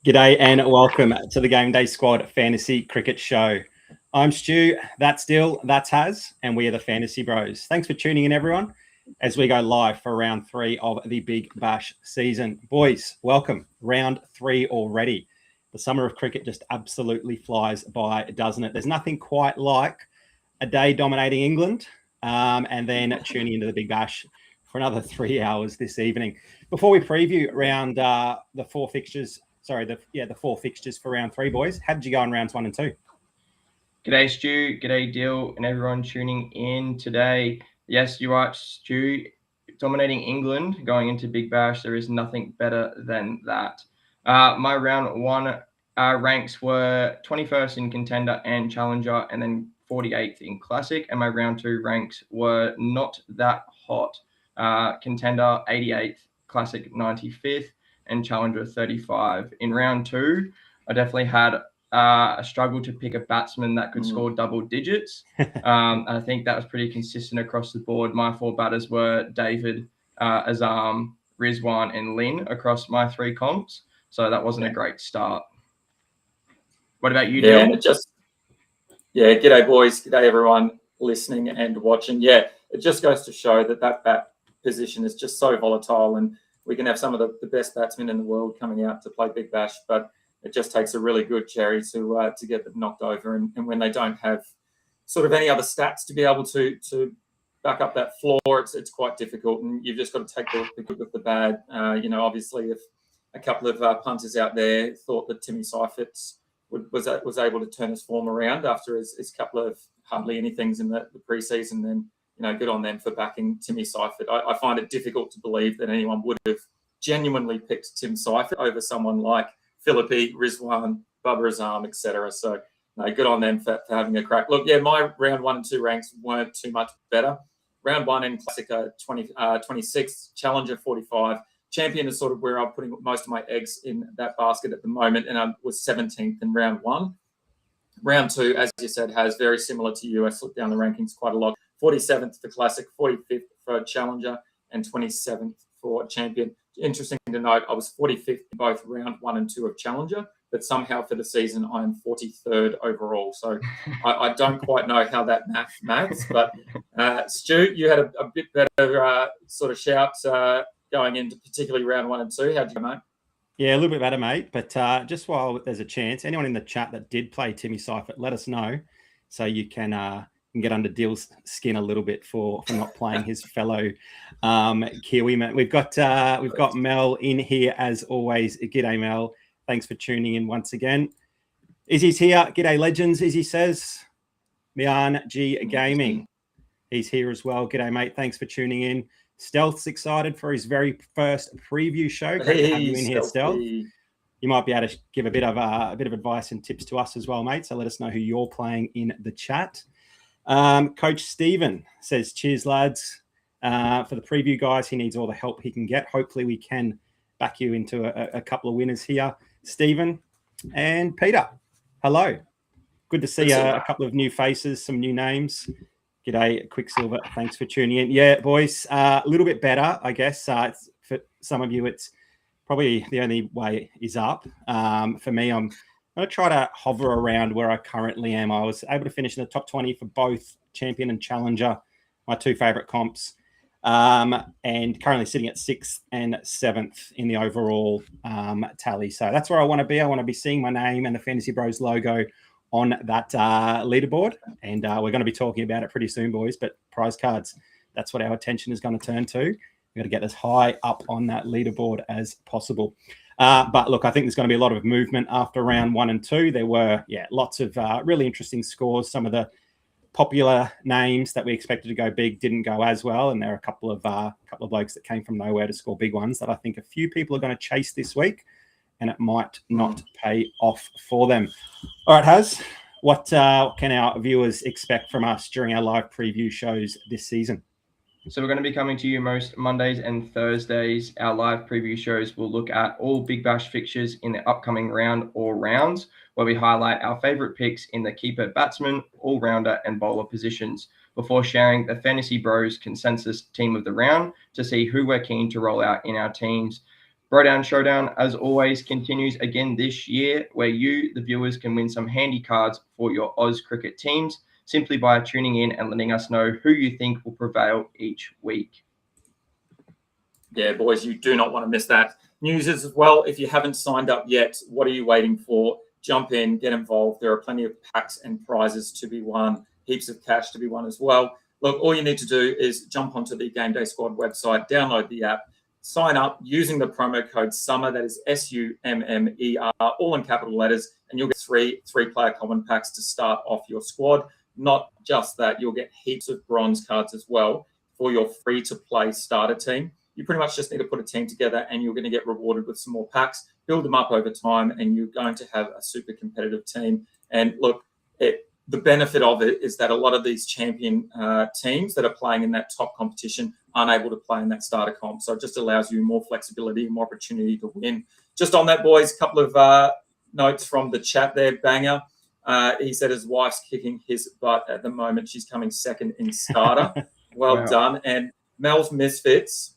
G'day and welcome to the Game Day Squad Fantasy Cricket Show. I'm Stu, that's Dill, that's Haz, and we are the Fantasy Bros. Thanks for tuning in, everyone, as we go live for round 3 of the Big Bash season. Boys, welcome. Round 3 already. The summer of cricket just absolutely flies by, doesn't it? There's nothing quite like a day dominating England and then tuning into the Big Bash for another 3 hours this evening. Before we preview round the four fixtures for round 3, boys. How did you go on rounds 1 and 2? G'day, Stu. G'day, Dill, and everyone tuning in today. Yes, you're right, Stu. Dominating England going into Big Bash. There is nothing better than that. My round 1 ranks were 21st in Contender and Challenger, and then 48th in Classic. And my round 2 ranks were not that hot. Contender 88th, Classic 95th, and Challenger 35. In round 2, I definitely had a struggle to pick a batsman that could score double digits. I think that was pretty consistent across the board. My 4 batters were David, Azam, Rizwan, and Lynn across my 3 comps. So that wasn't a great start. What about you, Dill? G'day, boys. G'day, everyone listening and watching. Yeah, it just goes to show that bat position is just so volatile, and we can have some of the best batsmen in the world coming out to play Big Bash, but it just takes a really good cherry to get them knocked over. And when they don't have sort of any other stats to be able to back up that floor, it's quite difficult. And you've just got to take the good with the bad. Obviously, if a couple of punters out there thought that Timmy Seifert was able to turn his form around after his couple of hardly anythings in the preseason, then good on them for backing Timmy Seifert. I find it difficult to believe that anyone would have genuinely picked Tim Seifert over someone like Philippi, Rizwan, Babar Azam, etc. So, good on them for having a crack. Look, my round 1 and 2 ranks weren't too much better. Round 1 in Classic 26, Challenger 45. Champion is sort of where I'm putting most of my eggs in that basket at the moment, and I was 17th in round 1. Round 2, as you said, has very similar to you. I slipped down the rankings quite a lot. 47th for Classic, 45th for Challenger, and 27th for Champion. Interesting to note, I was 45th in both round 1 and 2 of Challenger, but somehow for the season, I am 43rd overall. So I don't quite know how that maths, but Stu, you had a bit better sort of shouts going into particularly round 1 and 2. How'd you go, mate? Yeah, a little bit better, mate. But just while there's a chance, anyone in the chat that did play Timmy Seifert, let us know so you can get under Dill's skin a little bit for not playing his fellow Kiwi. We've got Mel in here as always. G'day, Mel. Thanks for tuning in once again. Izzy's here. G'day, legends. Izzy says. Mian G Gaming. He's here as well. G'day, mate. Thanks for tuning in. Stealth's excited for his very first preview show. Great to have you in here, Stealth. You might be able to give a bit of advice and tips to us as well, mate. So let us know who you're playing in the chat. Coach Stephen says, cheers, lads. For the preview, guys, he needs all the help he can get. Hopefully we can back you into a couple of winners here. Stephen and Peter, hello. Good to see a couple of new faces, some new names. G'day, Quicksilver. Thanks for tuning in. Yeah, boys, a little bit better, I guess. For some of you, it's probably the only way is up. For me, I'm going to try to hover around where I currently am. I was able to finish in the top 20 for both Champion and Challenger, my 2 favourite comps, and currently sitting at 6th and 7th in the overall tally. So that's where I want to be. I want to be seeing my name and the Fantasy Bros logo on that leaderboard, and we're going to be talking about it pretty soon, boys. But prize cards, that's what our attention is going to turn to. We've got to get as high up on that leaderboard as possible. But look, I think there's going to be a lot of movement after round 1 and 2. There were, lots of really interesting scores. Some of the popular names that we expected to go big didn't go as well, and there are a couple of blokes that came from nowhere to score big ones that I think a few people are going to chase this week, and it might not pay off for them. All right, Haz, what can our viewers expect from us during our live preview shows this season? So we're going to be coming to you most Mondays and Thursdays. Our live preview shows will look at all Big Bash fixtures in the upcoming round or rounds, where we highlight our favourite picks in the keeper, batsman, all-rounder and bowler positions, before sharing the Fantasy Bros consensus team of the round to see who we're keen to roll out in our teams. Throwdown Showdown, as always, continues again this year, where you, the viewers, can win some handy cards for your Oz cricket teams simply by tuning in and letting us know who you think will prevail each week. Yeah, boys, you do not want to miss that. News as well. If you haven't signed up yet, what are you waiting for? Jump in, get involved. There are plenty of packs and prizes to be won, heaps of cash to be won as well. Look, all you need to do is jump onto the GameDay Squad website, download the app, sign up using the promo code SUMMER, that is SUMMER, all in capital letters, and you'll get three player common packs to start off your squad. Not just that, you'll get heaps of bronze cards as well for your free-to-play starter team. You pretty much just need to put a team together and you're going to get rewarded with some more packs, build them up over time, and you're going to have a super competitive team. And look, the benefit of it is that a lot of these champion teams that are playing in that top competition aren't able to play in that starter comp. So it just allows you more flexibility, more opportunity to win. Just on that, boys, a couple of notes from the chat there. Banger. He said his wife's kicking his butt at the moment. She's coming second in starter. Well done. And Mel's Misfits.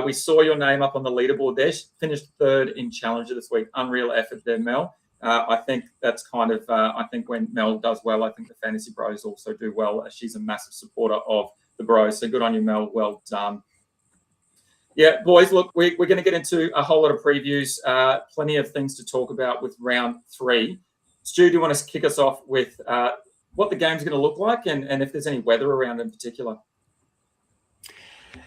We saw your name up on the leaderboard there. She finished third in Challenger this week. Unreal effort there, Mel. I think that's kind of, I think when Mel does well, I think the Fantasy Bros also do well. She's a massive supporter of the Bros. So good on you, Mel. Well done. Yeah, boys, look, we're going to get into a whole lot of previews. Plenty of things to talk about with round 3. Stu, do you want to kick us off with what the game's going to look like and if there's any weather around in particular?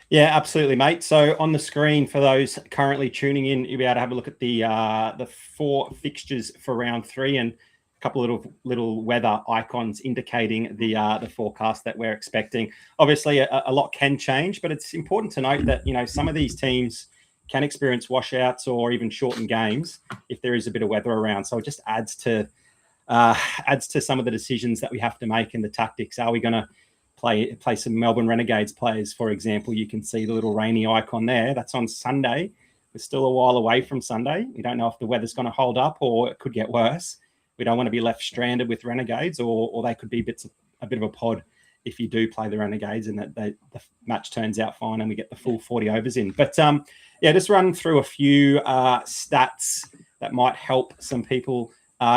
Yeah, absolutely, mate. So on the screen for those currently tuning in, you'll be able to have a look at the 4 fixtures for round 3 and a couple of little weather icons indicating the forecast that we're expecting. Obviously, a lot can change, but it's important to note that some of these teams can experience washouts or even shortened games if there is a bit of weather around. So it just adds to some of the decisions that we have to make in the tactics. Are we going to play some Melbourne Renegades players, for example? You can see the little rainy icon there. That's on Sunday. We're still a while away from Sunday. We don't know if the weather's going to hold up or it could get worse. We don't want to be left stranded with Renegades, or they could be a bit of a pod if you do play the Renegades and that the match turns out fine and we get the full 40 overs in. But just run through a few stats that might help some people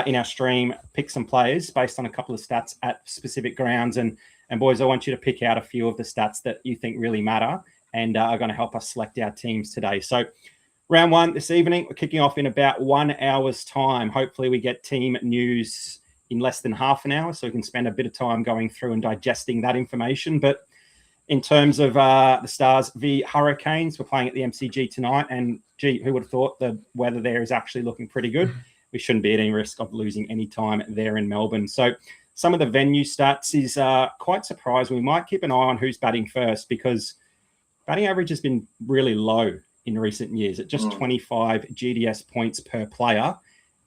in our stream pick some players based on a couple of stats at specific grounds. And boys, I want you to pick out a few of the stats that you think really matter and are going to help us select our teams today. So round 1 this evening, we're kicking off in about 1 hour's time. Hopefully we get team news in less than half an hour, so we can spend a bit of time going through and digesting that information. But in terms of the Stars v Hurricanes, we're playing at the MCG tonight. And gee, who would have thought the weather there is actually looking pretty good? We shouldn't be at any risk of losing any time there in Melbourne. So some of the venue stats is quite surprising. We might keep an eye on who's batting first because batting average has been really low in recent years at just 25 GDS points per player.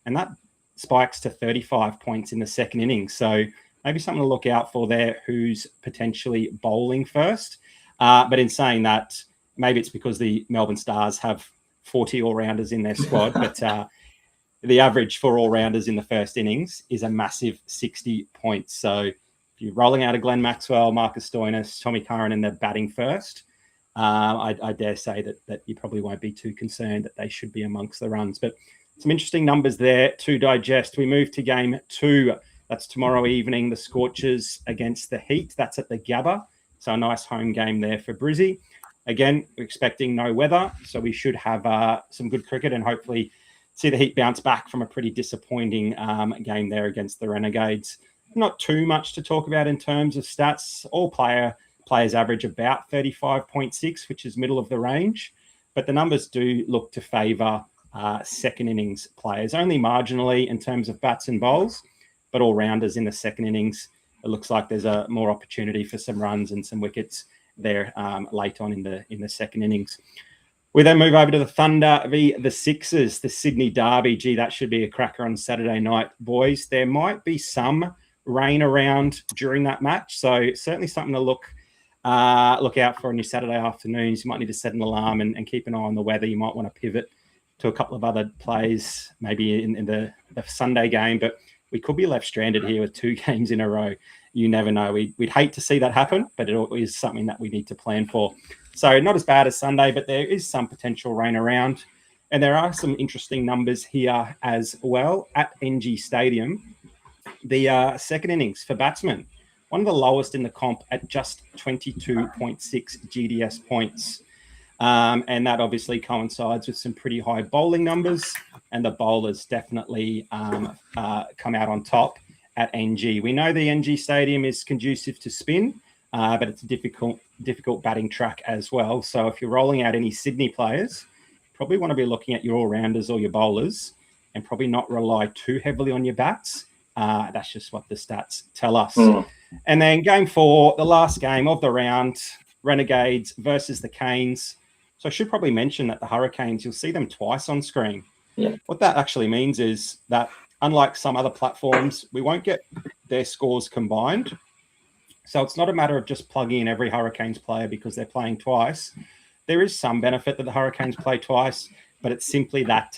And that spikes to 35 points in the second innings. So maybe something to look out for there, who's potentially bowling first. But in saying that, maybe it's because the Melbourne Stars have 40 all-rounders in their squad. But the average for all-rounders in the first innings is a massive 60 points. So if you're rolling out a Glenn Maxwell, Marcus Stoinis, Tommy Curran, and they're batting first, I dare say that you probably won't be too concerned that they should be amongst the runs. But some interesting numbers there to digest. We move to game 2. That's tomorrow evening, the Scorchers against the Heat. That's at the Gabba. So a nice home game there for Brizzy. Again, we're expecting no weather, so we should have some good cricket and hopefully see the Heat bounce back from a pretty disappointing game there against the Renegades. Not too much to talk about in terms of stats. All players average about 35.6, which is middle of the range. But the numbers do look to favour second innings players, only marginally in terms of bats and bowls, but all-rounders in the second innings. It looks like there's a more opportunity for some runs and some wickets there late on in the second innings. We then move over to the Thunder v the Sixers, the Sydney Derby. Gee, that should be a cracker on Saturday night, boys. There might be some rain around during that match, so certainly something to look out for on your Saturday afternoons. You might need to set an alarm and keep an eye on the weather. You might want to pivot to a couple of other plays, maybe in the Sunday game, but we could be left stranded here with 2 games in a row. You never know. We'd hate to see that happen, but it is something that we need to plan for. So not as bad as Sunday, but there is some potential rain around. And there are some interesting numbers here as well. At NG Stadium, the second innings for batsmen, one of the lowest in the comp at just 22.6 GDS points. And that obviously coincides with some pretty high bowling numbers, and the bowlers definitely come out on top at NG. We know the NG Stadium is conducive to spin, but it's a difficult batting track as well. So if you're rolling out any Sydney players, you probably want to be looking at your all-rounders or your bowlers and probably not rely too heavily on your bats. That's just what the stats tell us. And then game 4, the last game of the round, Renegades versus the Canes. So I should probably mention that the Hurricanes, you'll see them twice on screen. Yeah. What that actually means is that unlike some other platforms, we won't get their scores combined. So it's not a matter of just plugging in every Hurricanes player because they're playing twice. There is some benefit that the Hurricanes play twice, but it's simply that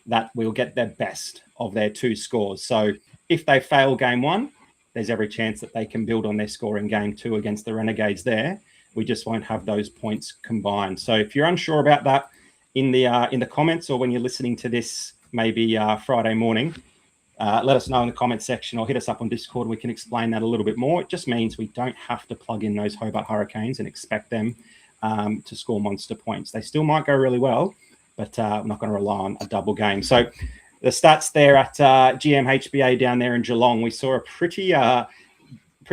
that we'll get the best of their 2 scores. So if they fail game 1, there's every chance that they can build on their score in game 2 against the Renegades there. We just won't have those points combined. So if you're unsure about that, in the comments or when you're listening to this, maybe Friday morning, let us know in the comment section or hit us up on Discord. We can explain that a little bit more. It just means we don't have to plug in those Hobart Hurricanes and expect them to score monster points. They still might go really well, but we're not going to rely on a double game. So the stats there at GMHBA down there in Geelong, we saw a pretty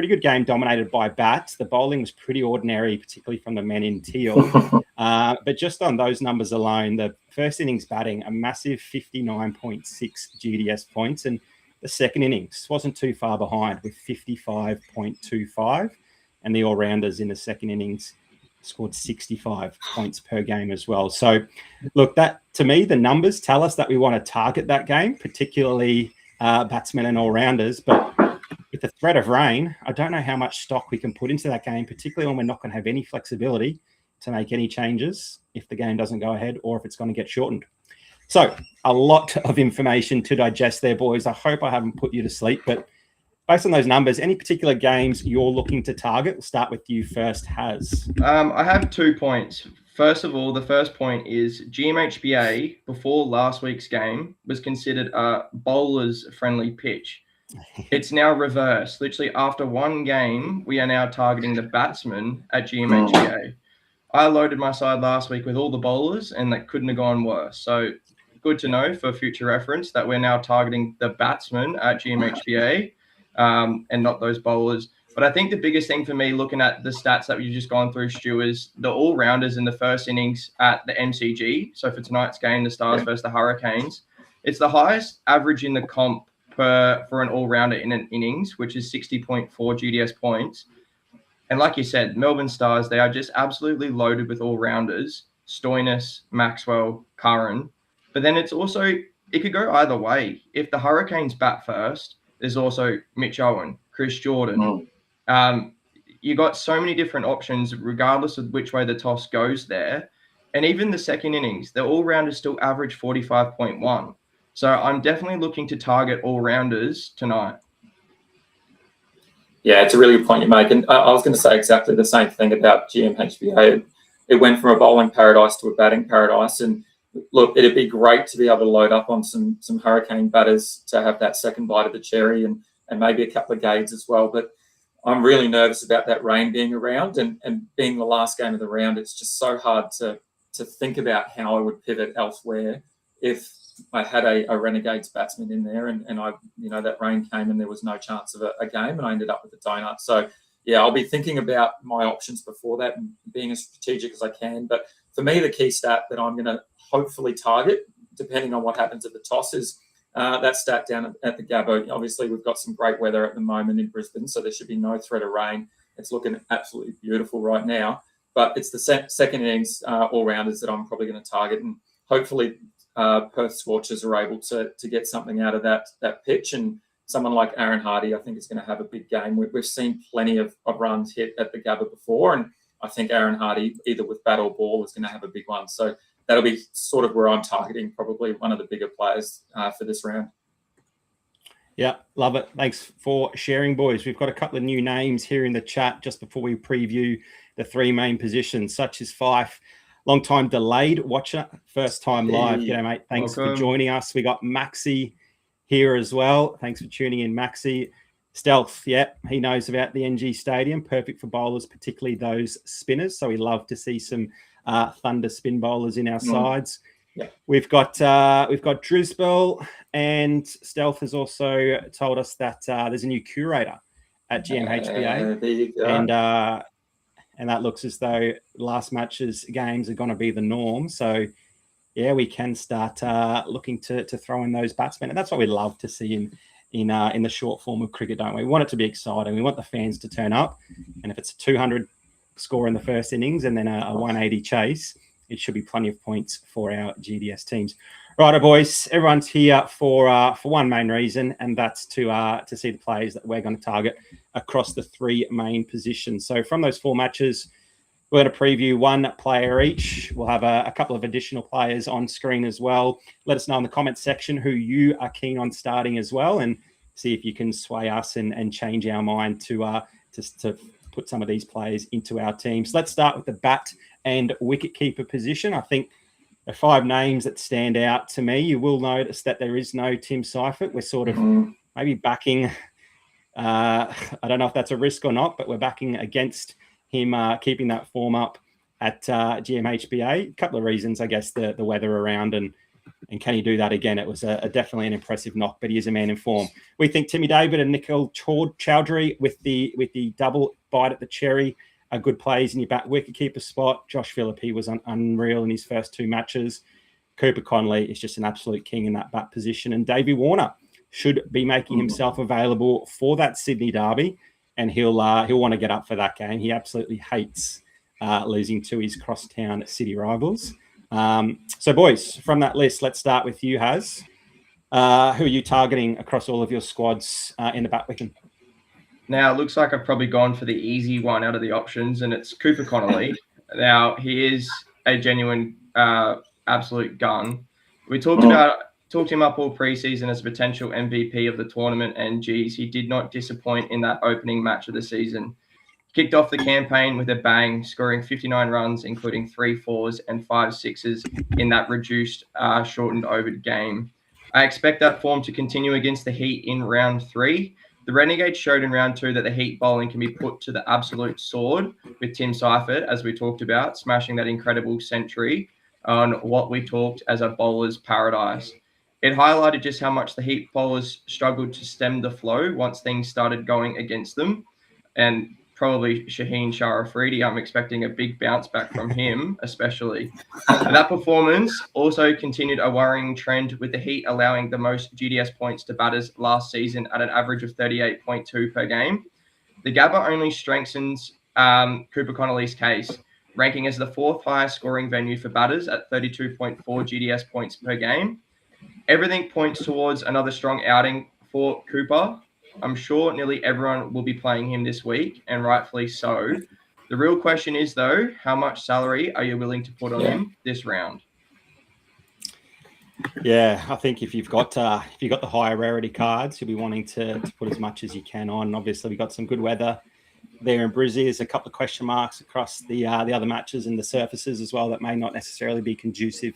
good game dominated by bats. The bowling was pretty ordinary, particularly from the men in teal. But just on those numbers alone, the first innings batting, a massive 59.6 GDS points. And the second innings wasn't too far behind with 55.25. And the all-rounders in the second innings scored 65 points per game as well. So, look, that to me, the numbers tell us that we want to target that game, particularly batsmen and all-rounders. But with the threat of rain, I don't know how much stock we can put into that game, particularly when we're not going to have any flexibility to make any changes if the game doesn't go ahead or if it's going to get shortened. So a lot of information to digest there, boys. I hope I haven't put you to sleep, but based on those numbers, any particular games you're looking to target? We'll start with you first, Haz. I have 2 points. First of all, the first point is GMHBA before last week's game was considered a bowlers-friendly pitch. It's now reversed. Literally after one game, we are now targeting the batsmen at GMHBA. I loaded my side last week with all the bowlers and that couldn't have gone worse. So good to know for future reference that we're now targeting the batsmen at GMHBA and not those bowlers. But I think the biggest thing for me looking at the stats that we've just gone through, Stu, is the all-rounders in the first innings at the MCG. So for tonight's game, the Stars versus the Hurricanes, it's the highest average in the comp for an all-rounder in an innings, which is 60.4 GDS points. And like you said, Melbourne Stars, they are just absolutely loaded with all-rounders, Stoinis, Maxwell, Curran. But then it's also, it could go either way. If the Hurricanes bat first, there's also Mitch Owen, Chris Jordan. You got so many different options, regardless of which way the toss goes there. And even the second innings, the all-rounders still average 45.1. So I'm definitely looking to target all-rounders tonight. Yeah, it's a really good point you make. And I was going to say exactly the same thing about GMHBA. It went from a bowling paradise to a batting paradise. And look, it'd be great to be able to load up on some Hurricane batters to have that second bite of the cherry and maybe a couple of Gades as well. But I'm really nervous about that rain being around and being the last game of the round. It's just so hard to think about how I would pivot elsewhere if I had a Renegades batsman in there and I, that rain came and there was no chance of a game and I ended up with a donut. So, yeah, I'll be thinking about my options before that and being as strategic as I can. But for me, the key stat that I'm going to hopefully target, depending on what happens at the toss, is that stat down at the Gabba. Obviously, we've got some great weather at the moment in Brisbane, so there should be no threat of rain. It's looking absolutely beautiful right now. But it's the second innings all-rounders that I'm probably going to target, and hopefully Perth Scorchers are able to get something out of that pitch. And someone like Aaron Hardy, I think, is going to have a big game. We've seen plenty of runs hit at the Gabba before, and I think Aaron Hardy, either with bat or ball, is going to have a big one. So that'll be sort of where I'm targeting, probably one of the bigger players for this round. Yeah, love it. Thanks for sharing, boys. We've got a couple of new names here in the chat just before we preview the three main positions, such as Fife. long time delayed watcher, first time live. G'day, mate. Thanks for joining us. We got Maxi here as well. Thanks for tuning in, Maxi. Stealth, he knows about the NG Stadium. Perfect for bowlers, particularly those spinners. So we love to see some thunder spin bowlers in our sides. Yeah. We've got Drisbell, and Stealth has also told us that there's a new curator at GMHBA. There you go. And that looks as though last match's games are going to be the norm. So, yeah, we can start looking to throw in those batsmen. And that's what we love to see in the short form of cricket, don't we? We want it to be exciting. We want the fans to turn up. And if it's a 200 score in the first innings and then a 180 chase, it should be plenty of points for our GDS teams. Righto, boys. Everyone's here for one main reason, and that's to see the players that we're going to target across the three main positions. So from those four matches, we're going to preview one player each. We'll have a couple of additional players on screen as well. Let us know in the comments section who you are keen on starting as well, and see if you can sway us and change our mind to put some of these players into our teams. Let's start with the bat and wicketkeeper position. I think the five names that stand out to me, you will notice that there is no Tim Seifert. We're sort of maybe backing, I don't know if that's a risk or not, but we're backing against him keeping that form up at GMHBA. A couple of reasons, I guess, the weather around and can he do that again? It was definitely an impressive knock, but he is a man in form. We think Timmy David and Nikhil Chowdhury with the double bite at the cherry are good plays in your bat wicketkeeper spot. Josh Philippe was unreal in his first two matches. Cooper Connolly is just an absolute king in that bat position. And Davey Warner should be making himself available for that Sydney derby, and he'll want to get up for that game. He absolutely hates losing to his crosstown city rivals. So, boys, from that list, let's start with you, Haz. Who are you targeting across all of your squads in the bat wicket? Now, it looks like I've probably gone for the easy one out of the options, and it's Cooper Connolly. Now, he is a genuine absolute gun. We talked him up all preseason as a potential MVP of the tournament, and geez, he did not disappoint in that opening match of the season. Kicked off the campaign with a bang, scoring 59 runs, including 3 fours and 5 sixes in that reduced, shortened over game. I expect that form to continue against the Heat in round 3. The Renegades showed in round 2 that the Heat bowling can be put to the absolute sword with Tim Seifert, as we talked about, smashing that incredible century on what we talked as a bowler's paradise. It highlighted just how much the Heat bowlers struggled to stem the flow once things started going against them. And probably Shaheen Shah Afridi, I'm expecting a big bounce back from him, especially. And that performance also continued a worrying trend, with the Heat allowing the most GDS points to batters last season at an average of 38.2 per game. The Gabba only strengthens Cooper Connolly's case, ranking as the 4th highest scoring venue for batters at 32.4 GDS points per game. Everything points towards another strong outing for Cooper. I'm sure nearly everyone will be playing him this week, and rightfully so. The real question is, though, how much salary are you willing to put on him this round? Yeah, I think if you've got the higher rarity cards, you'll be wanting to put as much as you can on. Obviously, we've got some good weather there in Brizzy. There's a couple of question marks across the other matches and the surfaces as well that may not necessarily be conducive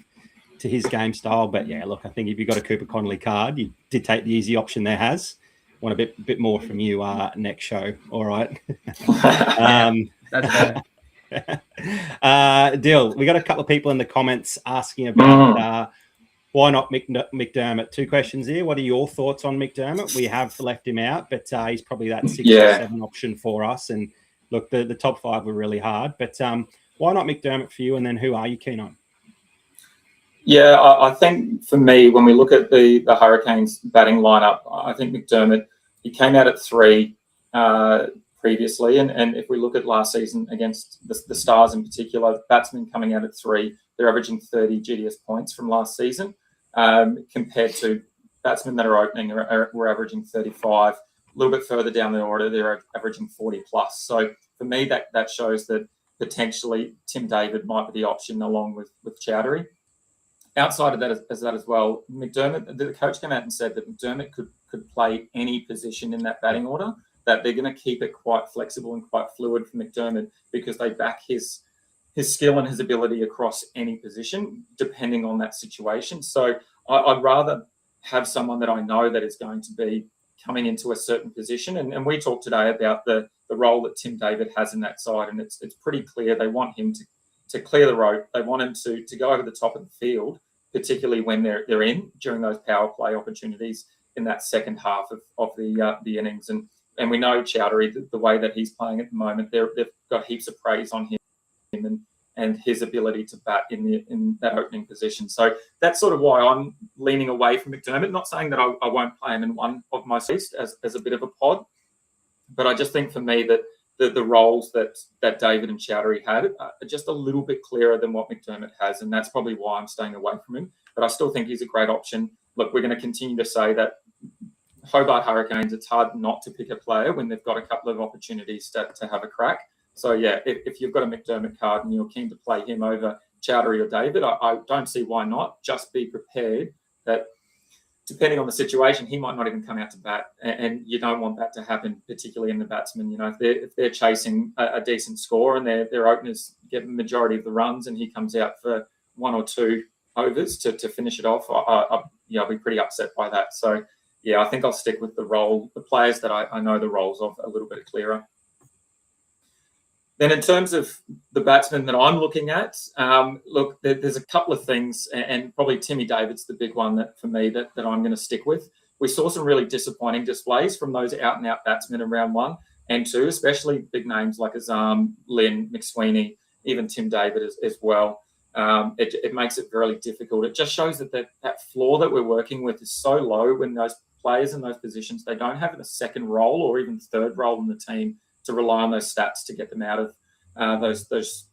to his game style. But yeah, look, I think if you've got a Cooper Connolly card, you did take the easy option there, Has. Want a bit more from you next show. All right. That's fair. Dill, we got a couple of people in the comments asking about why not McDermott. 2 questions here. What are your thoughts on McDermott? We have left him out, but he's probably that 6 or 7 option for us. And look, the top 5 were really hard. But why not McDermott for you? And then who are you keen on? Yeah, I think for me, when we look at the Hurricanes batting lineup, I think McDermott, he came out at 3 previously. And if we look at last season against the Stars in particular, batsmen coming out at 3, they're averaging 30 GDS points from last season, compared to batsmen that are opening were averaging 35. A little bit further down the order, they're averaging 40 plus. So for me, that shows that potentially Tim David might be the option along with Chowdhury. Outside of that as well, McDermott, the coach came out and said that McDermott could play any position in that batting order, that they're going to keep it quite flexible and quite fluid for McDermott because they back his his skill and his ability across any position, depending on that situation. So I'd rather have someone that I know that is going to be coming into a certain position. And we talked today about the role that Tim David has in that side, and it's pretty clear they want him to clear the road. They want him to go over the top of the field, particularly when they're in during those power play opportunities in that second half of the innings. And we know Chowdhury, the way that he's playing at the moment, they've got heaps of praise on him and his ability to bat in that opening position. So that's sort of why I'm leaning away from McDermott. Not saying that I won't play him in one of my list as a bit of a pod, but I just think for me that the roles that David and Chowdhury had are just a little bit clearer than what McDermott has, and that's probably why I'm staying away from him. But I still think he's a great option. Look, we're going to continue to say that Hobart Hurricanes, it's hard not to pick a player when they've got a couple of opportunities to have a crack. So, yeah, if you've got a McDermott card and you're keen to play him over Chowdhury or David, I don't see why not. Just be prepared that depending on the situation, he might not even come out to bat, and you don't want that to happen, particularly in the batsmen. You know, if they're chasing a decent score and their openers get the majority of the runs, and he comes out for one or two overs to finish it off, I'll be pretty upset by that. So, yeah, I think I'll stick with the players that I know the roles of a little bit clearer. Then in terms of the batsmen that I'm looking at, look, there's a couple of things, and probably Timmy David's the big one that for me that I'm going to stick with. We saw some really disappointing displays from those out-and-out batsmen in round 1 and 2, especially big names like Azam, Lynn, McSweeney, even Tim David as well. It makes it really difficult. It just shows that floor that we're working with is so low when those players in those positions, they don't have a second role or even third role in the team to rely on those stats to get them out of those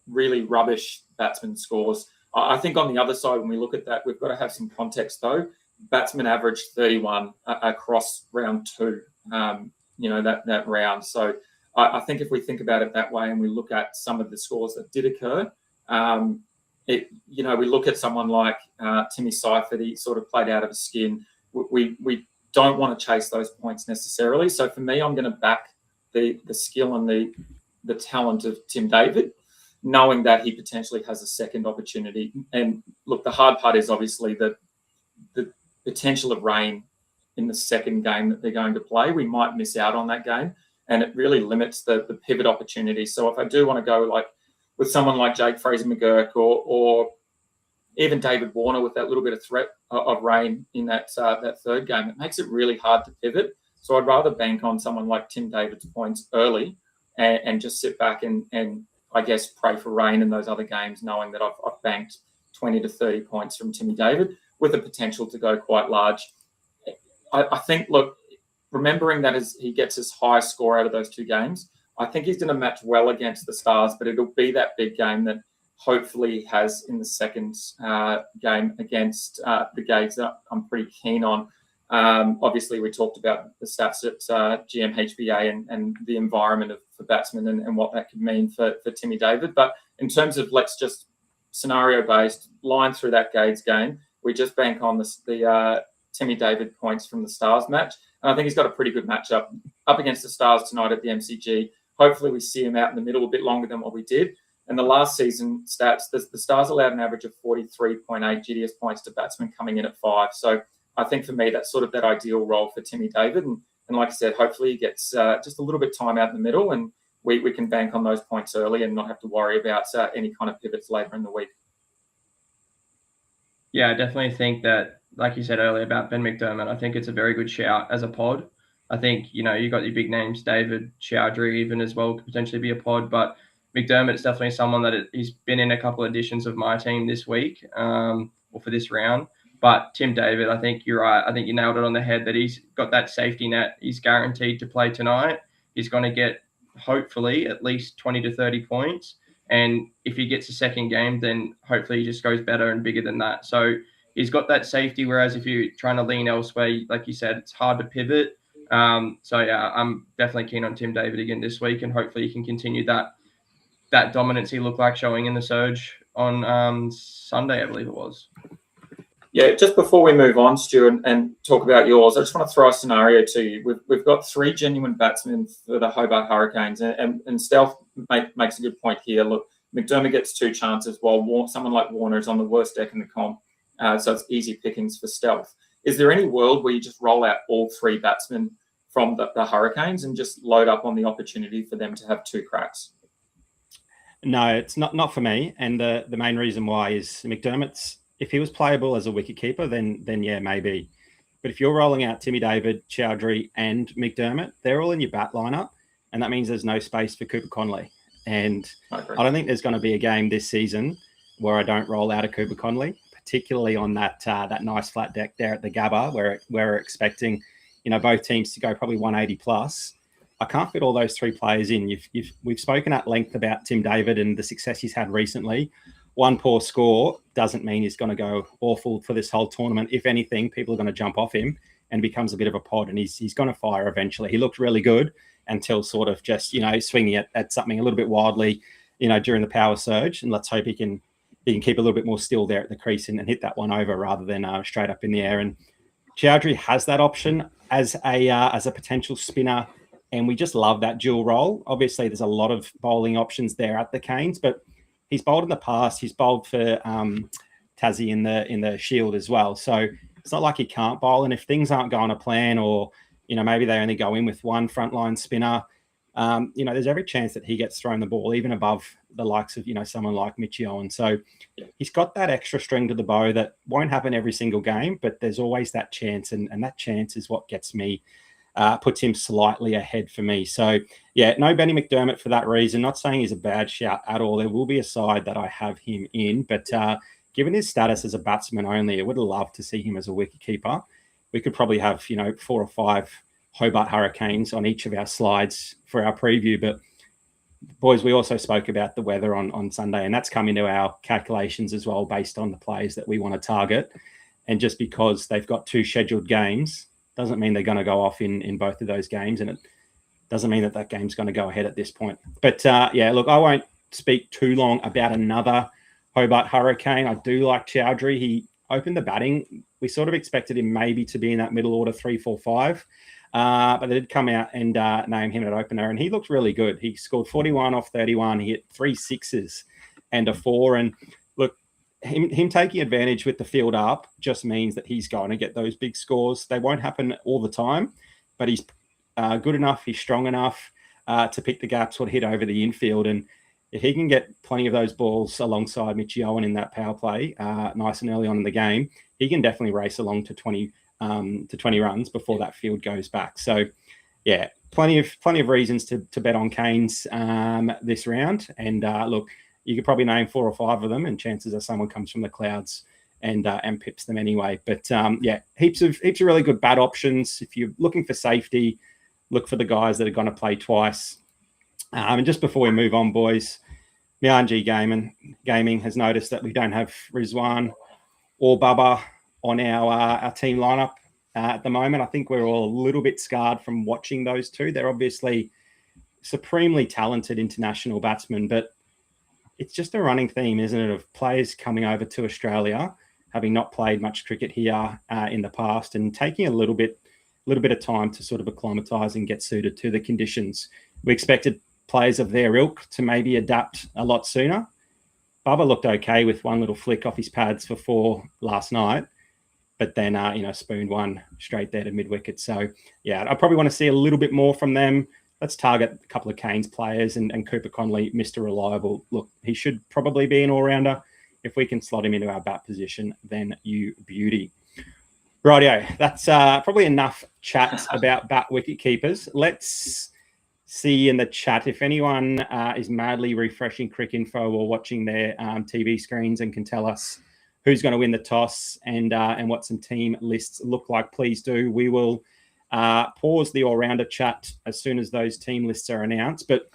really rubbish batsman scores. I think on the other side, when we look at that, we've got to have some context though. Batsmen averaged 31 across round 2, that round. So I think if we think about it that way and we look at some of the scores that did occur, we look at someone like Timmy Seifert, he sort of played out of his skin. We don't want to chase those points necessarily. So for me, I'm going to back the skill and the talent of Tim David, knowing that he potentially has a second opportunity. And look, the hard part is obviously the potential of rain in the second game that they're going to play. We might miss out on that game, and it really limits the pivot opportunity. So if I do want to go like with someone like Jake Fraser-McGurk or even David Warner with that little bit of threat of rain in that third game, it makes it really hard to pivot. So I'd rather bank on someone like Tim David's points early and just sit back and I guess pray for rain in those other games, knowing that I've banked 20 to 30 points from Timmy David with the potential to go quite large. I think, look, remembering that as he gets his highest score out of those 2 games, I think he's going to match well against the Stars, but it'll be that big game that hopefully he has in the second game against the Gades that I'm pretty keen on. Obviously, we talked about the stats at GMHBA and the environment for batsmen and what that could mean for Timmy David. But in terms of let's just scenario-based line through that Gades game, we just bank on the Timmy David points from the Stars match. And I think he's got a pretty good matchup up against the Stars tonight at the MCG. Hopefully we see him out in the middle a bit longer than what we did. And the last season stats, the Stars allowed an average of 43.8 GDS points to batsmen coming in at 5. So I think for me, that's sort of that ideal role for Timmy David. And like I said, hopefully he gets just a little bit of time out in the middle and we can bank on those points early and not have to worry about any kind of pivots later in the week. Yeah, I definitely think that, like you said earlier about Ben McDermott, I think it's a very good shout as a pod. I think, you got your big names, David, Chowdhury even as well, could potentially be a pod, but McDermott's definitely someone that he's been in a couple of editions of my team this week or for this round. But Tim David, I think you're right. I think you nailed it on the head that he's got that safety net. He's guaranteed to play tonight. He's going to get, hopefully, at least 20 to 30 points. And if he gets a second game, then hopefully he just goes better and bigger than that. So he's got that safety, whereas if you're trying to lean elsewhere, like you said, it's hard to pivot. Yeah, I'm definitely keen on Tim David again this week, and hopefully he can continue that dominance he looked like showing in the Surge on Sunday, I believe it was. Yeah, just before we move on, Stuart, and talk about yours, I just want to throw a scenario to you. We've got 3 genuine batsmen for the Hobart Hurricanes, and Stealth makes a good point here. Look, McDermott gets 2 chances, while someone like Warner is on the worst deck in the comp. So it's easy pickings for stealth. Is there any world where you just roll out all 3 batsmen from the Hurricanes and just load up on the opportunity for them to have 2 cracks? No, it's not for me. And the main reason why is McDermott's, if he was playable as a wicketkeeper, then yeah, maybe. But if you're rolling out Timmy David, Chowdhury, and McDermott, they're all in your bat lineup, and that means there's no space for Cooper Conley. And I don't think there's going to be a game this season where I don't roll out a Cooper Conley, particularly on that nice flat deck there at the Gabba, where we're expecting, both teams to go probably 180 plus. I can't fit all those 3 players in. We've spoken at length about Tim David and the success he's had recently. One poor score doesn't mean he's going to go awful for this whole tournament. If anything, people are going to jump off him and becomes a bit of a pod, and he's going to fire eventually. He looked really good until sort of just, swinging at something a little bit wildly, during the power surge. And let's hope he can keep a little bit more still there at the crease and hit that one over rather than straight up in the air. And Chowdhury has that option as a potential spinner, and we just love that dual role. Obviously, there's a lot of bowling options there at the Canes, but he's bowled in the past. He's bowled for Tassie in the Shield as well. So it's not like he can't bowl. And if things aren't going to plan, or maybe they only go in with one frontline spinner, there's every chance that he gets thrown the ball even above the likes of someone like Mitchie Owen. So he's got that extra string to the bow that won't happen every single game, but there's always that chance, and that chance is what gets me. Puts him slightly ahead for me. So, yeah, no Benny McDermott for that reason. Not saying he's a bad shout at all. There will be a side that I have him in, but given his status as a batsman only, I would love to see him as a wicketkeeper. We could probably have, 4 or 5 Hobart Hurricanes on each of our slides for our preview. But, boys, we also spoke about the weather on Sunday, and that's come into our calculations as well based on the players that we want to target. And just because they've got 2 scheduled games doesn't mean they're going to go off in both of those games, and it doesn't mean that game's going to go ahead at this point. But, look, I won't speak too long about another Hobart Hurricane. I do like Chowdhury. He opened the batting. We sort of expected him maybe to be in that middle order 3, 4, 5, but they did come out and name him at opener, and he looked really good. He scored 41 off 31. He hit 3 sixes and a 4, and look, him taking advantage with the field up just means that he's going to get those big scores. They won't happen all the time, but he's good enough, he's strong enough to pick the gaps, hit over the infield. And if he can get plenty of those balls alongside Mitchie Owen in that power play nice and early on in the game, he can definitely race along to 20 runs before that field goes back. So, yeah, plenty of reasons to bet on Canes this round. And look, you could probably name 4 or 5 of them, and chances are someone comes from the clouds and pips them anyway. But heaps of really good bat options. If you're looking for safety, look for the guys that are going to play twice. And just before we move on, boys, Mianji Gaming has noticed that we don't have Rizwan or Bubba on our team lineup at the moment. I think we're all a little bit scarred from watching those 2. They're obviously supremely talented international batsmen, but it's just a running theme, isn't it, of players coming over to Australia, having not played much cricket here in the past, and taking a little bit of time to sort of acclimatise and get suited to the conditions. We expected players of their ilk to maybe adapt a lot sooner. Bubba looked okay with one little flick off his pads for 4 last night, but then spooned one straight there to mid-wicket. So, yeah, I probably want to see a little bit more from them. Let's target a couple of Canes players, and Cooper Conley, Mr. Reliable. Look, he should probably be an all-rounder. If we can slot him into our bat position, then you beauty. Rightio, that's probably enough chat about bat wicket keepers. Let's see in the chat if anyone is madly refreshing Cricinfo or watching their TV screens and can tell us who's going to win the toss and what some team lists look like. Please do. We will pause the all-rounder chat as soon as those team lists are announced. But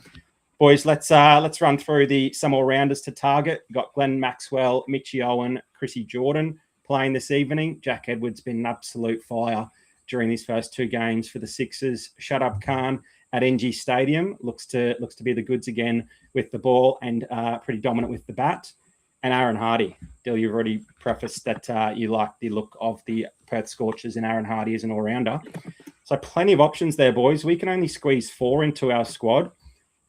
boys, let's run through some all-rounders to target. We've got Glenn Maxwell, Mitchie Owen, Chrissy Jordan playing this evening. Jack Edwards been an absolute fire during these first 2 games for the Sixers. Shut Up Khan at NG Stadium looks to be the goods again with the ball and pretty dominant with the bat. And Aaron Hardy. Dill, you've already prefaced that you like the look of the Perth Scorchers and Aaron Hardy as an all-rounder. So plenty of options there, boys. We can only squeeze 4 into our squad.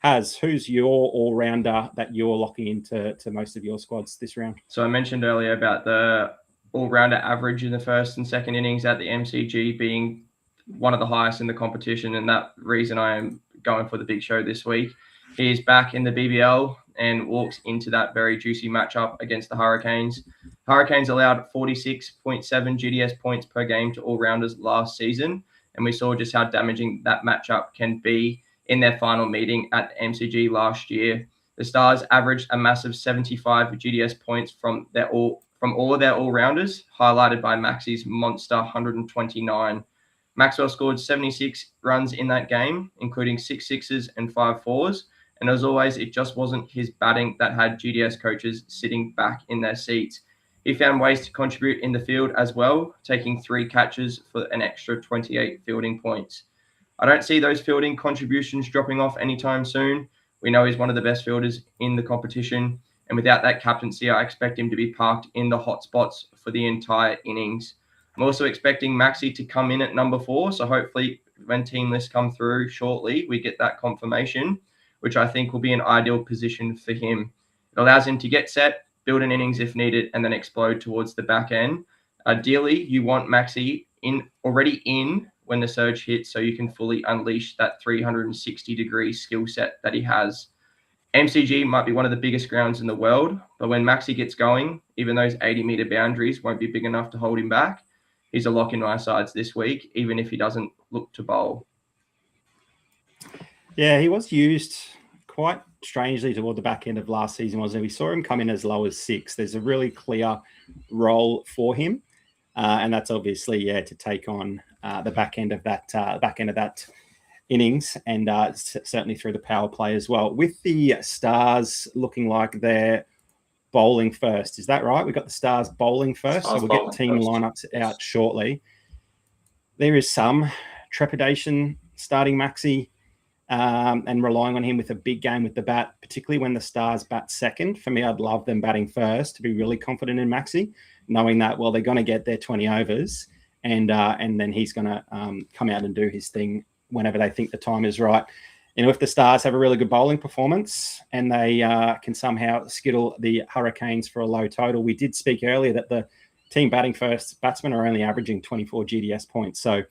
who's your all-rounder that you're locking into most of your squads this round? So I mentioned earlier about the all-rounder average in the first and second innings at the MCG being one of the highest in the competition, and that reason I am going for the big show this week. He is back in the BBL and walks into that very juicy matchup against the Hurricanes. Hurricanes allowed 46.7 GDS points per game to all-rounders last season, and we saw just how damaging that matchup can be in their final meeting at the MCG last year. The Stars averaged a massive 75 GDS points from all of their all-rounders, highlighted by Maxi's monster 129. Maxwell scored 76 runs in that game, including 6 sixes and 5 fours. And as always, it just wasn't his batting that had GDS coaches sitting back in their seats. He found ways to contribute in the field as well, taking 3 catches for an extra 28 fielding points. I don't see those fielding contributions dropping off anytime soon. We know he's one of the best fielders in the competition. And without that captaincy, I expect him to be parked in the hot spots for the entire innings. I'm also expecting Maxi to come in at number 4. So hopefully when team lists come through shortly, we get that confirmation, which I think will be an ideal position for him. It allows him to get set, build an innings if needed, and then explode towards the back end. Ideally, you want Maxi already in when the surge hits so you can fully unleash that 360-degree skill set that he has. MCG might be one of the biggest grounds in the world, but when Maxi gets going, even those 80-meter boundaries won't be big enough to hold him back. He's a lock in my sides this week, even if he doesn't look to bowl. Yeah, he was used quite strangely toward the back end of last season, wasn't he? We saw him come in as low as 6. There's a really clear role for him, and that's obviously to take on the back end of that innings, and certainly through the power play as well. With the Stars looking like they're bowling first, is that right? We've got the Stars bowling first, so we'll get team lineups out shortly. There is some trepidation starting Maxi and relying on him with a big game with the bat, particularly when the Stars bat second. For me, I'd love them batting first to be really confident in Maxi, knowing that, well, they're going to get their 20 overs and then he's going to come out and do his thing whenever they think the time is right. You know, if the Stars have a really good bowling performance and they can somehow skittle the Hurricanes for a low total, we did speak earlier that the team batting first batsmen are only averaging 24 GDS points. So,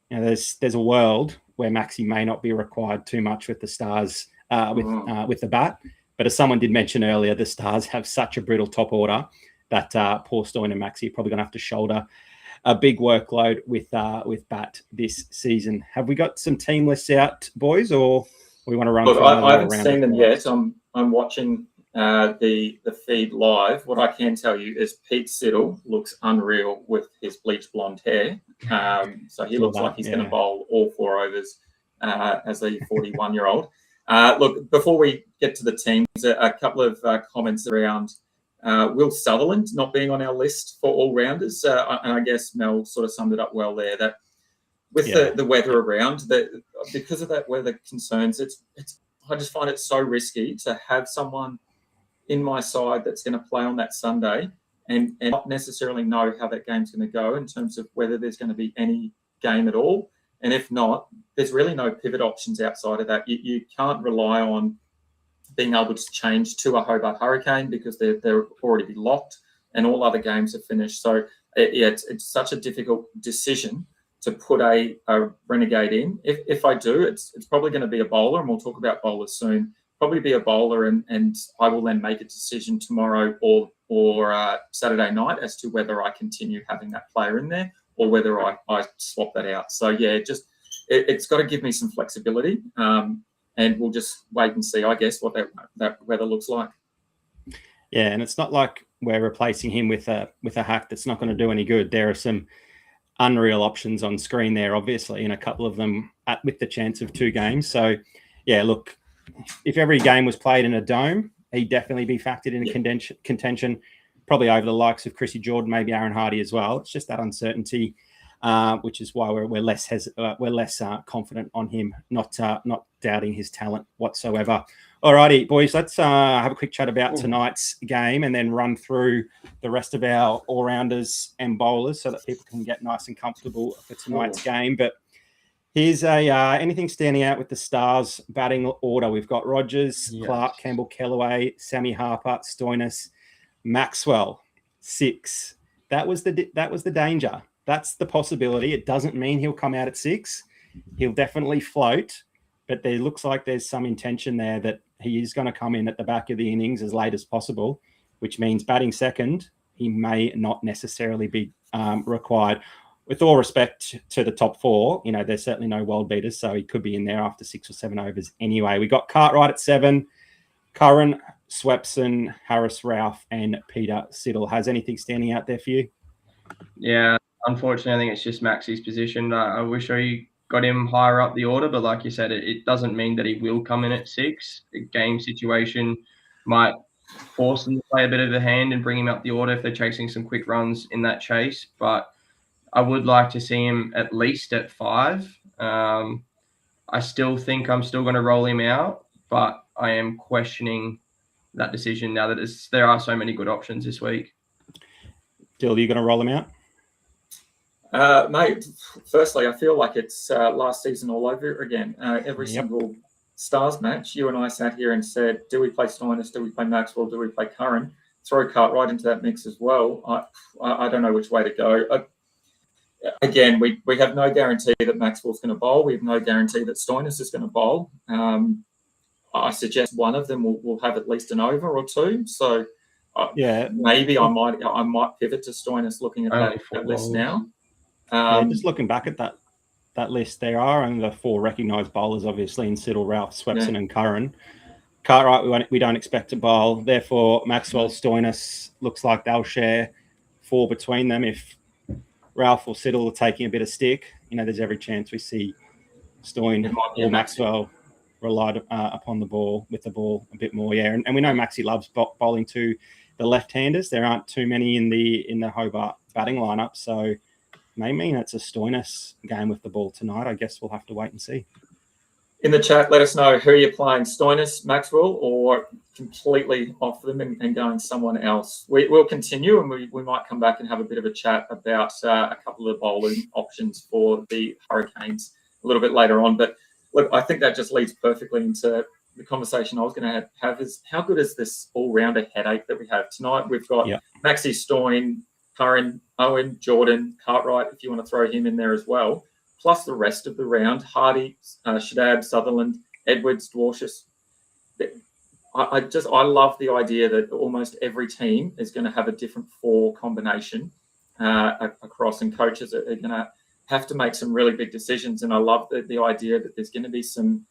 you know, there's a world where Maxi may not be required too much with the Stars with the bat. But as someone did mention earlier, the Stars have such a brutal top order that Paul Stoyne and Maxi are probably going to have to shoulder a big workload with bat this season. Have we got some team lists out, boys, or we want to run? Look, I haven't seen them yet. I'm watching the feed live. What I can tell you is Pete Siddle looks unreal with his bleach blonde hair. So he looks like he's going to bowl all 4 overs as a 41-year-old. Look, before we get to the teams, a couple of comments around Will Sutherland not being on our list for all-rounders. And I guess Mel sort of summed it up well there, that with the weather around, that because of that weather concerns, I just find it so risky to have someone in my side that's going to play on that Sunday and not necessarily know how that game's going to go in terms of whether there's going to be any game at all. And if not, there's really no pivot options outside of that. You can't rely on being able to change to a Hobart Hurricane because they're already be locked and all other games are finished. So it's such a difficult decision to put a Renegade in. If I do, it's probably going to be a bowler, and we'll talk about bowlers soon. Probably be a bowler, and I will then make a decision tomorrow or Saturday night as to whether I continue having that player in there or whether I swap that out. So yeah, it's got to give me some flexibility, and we'll just wait and see, I guess, what that weather looks like. Yeah, and it's not like we're replacing him with a hack that's not going to do any good. There are some unreal options on screen there, obviously, and a couple of them with the chance of 2 games. So yeah, look, if every game was played in a dome, he'd definitely be factored in contention, probably over the likes of Chrissy Jordan, maybe Aaron Hardy as well. It's just that uncertainty, which is why we're less confident on him, not doubting his talent whatsoever. All righty, boys, let's have a quick chat about tonight's game and then run through the rest of our all-rounders and bowlers so that people can get nice and comfortable for tonight's game. But Here's a anything standing out with the Stars batting order. We've got Rogers, Clark, Campbell, Kellaway, Sammy Harper, Stoinis, Maxwell, 6. That was the danger. That's the possibility. It doesn't mean he'll come out at 6. He'll definitely float, but there looks like there's some intention there that he is going to come in at the back of the innings as late as possible, which means batting second, he may not necessarily be required. With all respect to the top 4, there's certainly no world beaters, so he could be in there after 6 or 7 overs anyway. We got Cartwright at 7, Curran, Swepson, Harris, Ralph, and Peter Siddle. Has anything standing out there for you? Yeah, unfortunately, I think it's just Maxi's position. I wish I got him higher up the order, but like you said, it doesn't mean that he will come in at 6. The game situation might force them to play a bit of a hand and bring him up the order if they're chasing some quick runs in that chase, but I would like to see him at least at 5. I still think I'm still going to roll him out, but I am questioning that decision now that there are so many good options this week. Dill, are you going to roll him out? Mate, firstly, I feel like it's last season all over again. Every single Stars match, you and I sat here and said, do we play Stoinis? Do we play Maxwell? Do we play Curran? Throw Cartwright into that mix as well. I don't know which way to go. Again, we have no guarantee that Maxwell's going to bowl. We have no guarantee that Stoinis is going to bowl. I suggest one of them will have at least an over or 2. So maybe I might pivot to Stoinis looking at that list now. Just looking back at that list, there are only the 4 recognised bowlers, obviously, in Siddle, Ralph, Swepson and Curran. Cartwright, we don't expect to bowl. Therefore, Maxwell, Stoinis, looks like they'll share 4 between them. If Ralph or Siddle are taking a bit of stick, there's every chance we see Stoin or Maxwell relied upon the ball with the ball a bit more. Yeah, and we know Maxi loves bowling to the left-handers. There aren't too many in the Hobart batting lineup, so may mean it's a Stoinis game with the ball tonight. I guess we'll have to wait and see. In the chat, let us know who you're playing, Stoinis, Maxwell, or completely off them and going someone else. We'll continue, and we might come back and have a bit of a chat about a couple of bowling options for the Hurricanes a little bit later on. But look, I think that just leads perfectly into the conversation I was going to have is how good is this all-rounder headache that we have tonight? We've got Maxi, Stoin, Curran, Owen, Jordan, Cartwright, if you want to throw him in there as well, plus the rest of the round, Hardy, Shadab, Sutherland, Edwards, Dwarshuis. I love the idea that almost every team is going to have a different 4 combination across, and coaches are going to have to make some really big decisions. And I love the idea that there's going to be some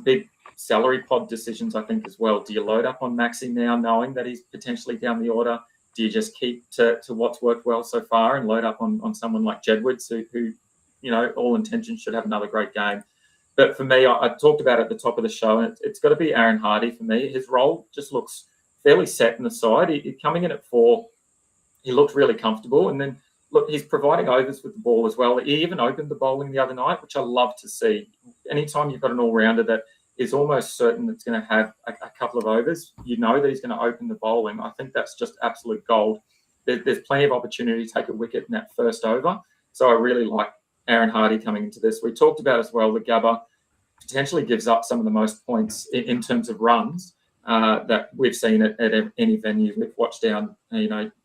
big salary pod decisions, I think, as well. Do you load up on Maxi now, knowing that he's potentially down the order? Do you just keep to what's worked well so far and load up on someone like Jedwoods, who all intentions should have another great game? But for me, I talked about it at the top of the show, and it's got to be Aaron Hardy for me. His role just looks fairly set in the side. He coming in at 4, he looked really comfortable. And then, look, he's providing overs with the ball as well. He even opened the bowling the other night, which I love to see. Anytime you've got an all-rounder that is almost certain that's going to have a couple of overs, you know that he's going to open the bowling. I think that's just absolute gold. There's plenty of opportunity to take a wicket in that first over. So I really like Aaron Hardy coming into this. We talked about as well that Gabba potentially gives up some of the most points in terms of runs that we've seen at any venue. We've watched down,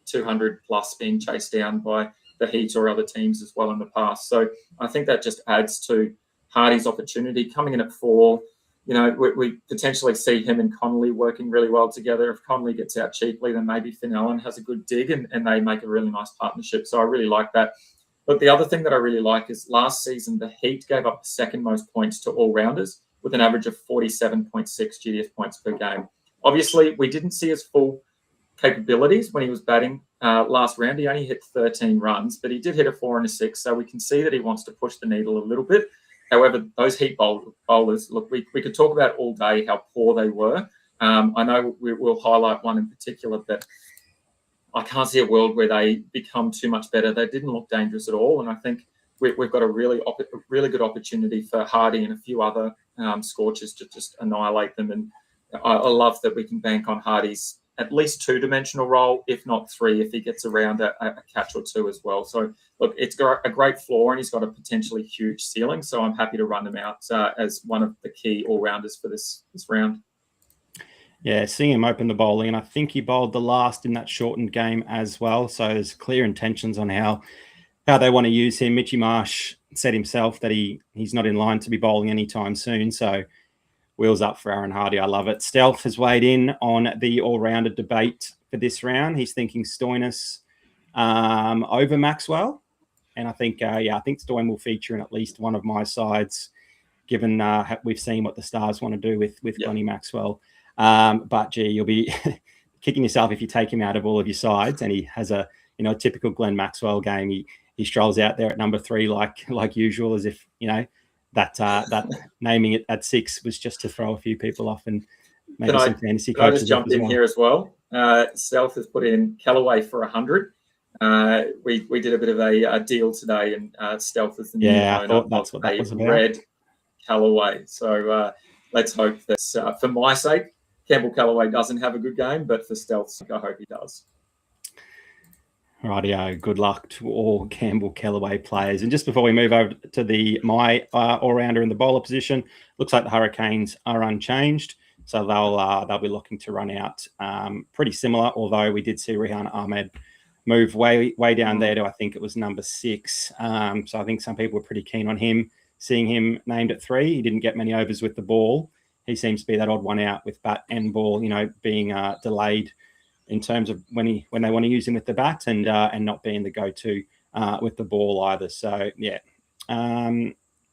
200 plus being chased down by the Heat or other teams as well in the past. So I think that just adds to Hardy's opportunity. Coming in at 4, we potentially see him and Connolly working really well together. If Connolly gets out cheaply, then maybe Finn Allen has a good dig and they make a really nice partnership. So I really like that. But the other thing that I really like is last season, the Heat gave up the second most points to all-rounders with an average of 47.6 GDS points per game. Obviously, we didn't see his full capabilities when he was batting last round. He only hit 13 runs, but he did hit a 4 and a 6. So we can see that he wants to push the needle a little bit. However, those Heat bowlers, look, we could talk about all day how poor they were. I know we'll highlight one in particular, but I can't see a world where they become too much better. They didn't look dangerous at all. And I think we've got a really good opportunity for Hardy and a few other scorchers to just annihilate them. And I love that we can bank on Hardy's at least 2-dimensional role, if not 3, if he gets around a catch or 2 as well. So, look, it's got a great floor and he's got a potentially huge ceiling. So I'm happy to run him out as one of the key all-rounders for this round. Yeah, seeing him open the bowling, and I think he bowled the last in that shortened game as well. So there's clear intentions on how they want to use him. Mitchy Marsh said himself that he's not in line to be bowling anytime soon. So wheels up for Aaron Hardy. I love it. Stealth has weighed in on the all-rounder debate for this round. He's thinking Stoinis over Maxwell. And I think, I think Stoin will feature in at least one of my sides, given we've seen what the Stars want to do with Glennie Maxwell. But gee, you'll be kicking yourself if you take him out of all of your sides. And he has a typical Glenn Maxwell game. He strolls out there at number 3 like usual, as if that naming it at 6 was just to throw a few people off and maybe some fantasy coaches. I just jump in here as well? Stealth has put in Callaway for 100. We did a bit of a deal today, and Stealth is the new owner. I thought that's what that was about. Red Callaway. So let's hope that for my sake, Campbell Callaway doesn't have a good game, but for Stealth's sake, I hope he does. Rightio. Good luck to all Campbell Callaway players. And just before we move over to my all-rounder in the bowler position, looks like the Hurricanes are unchanged. So they'll be looking to run out pretty similar, although we did see Rihan Ahmed move way down there to, I think it was number 6. So I think some people were pretty keen on him. Seeing him named at 3, he didn't get many overs with the ball. He seems to be that odd one out with bat and ball, being delayed in terms of when they want to use him with the bat and not being the go-to with the ball either. So yeah,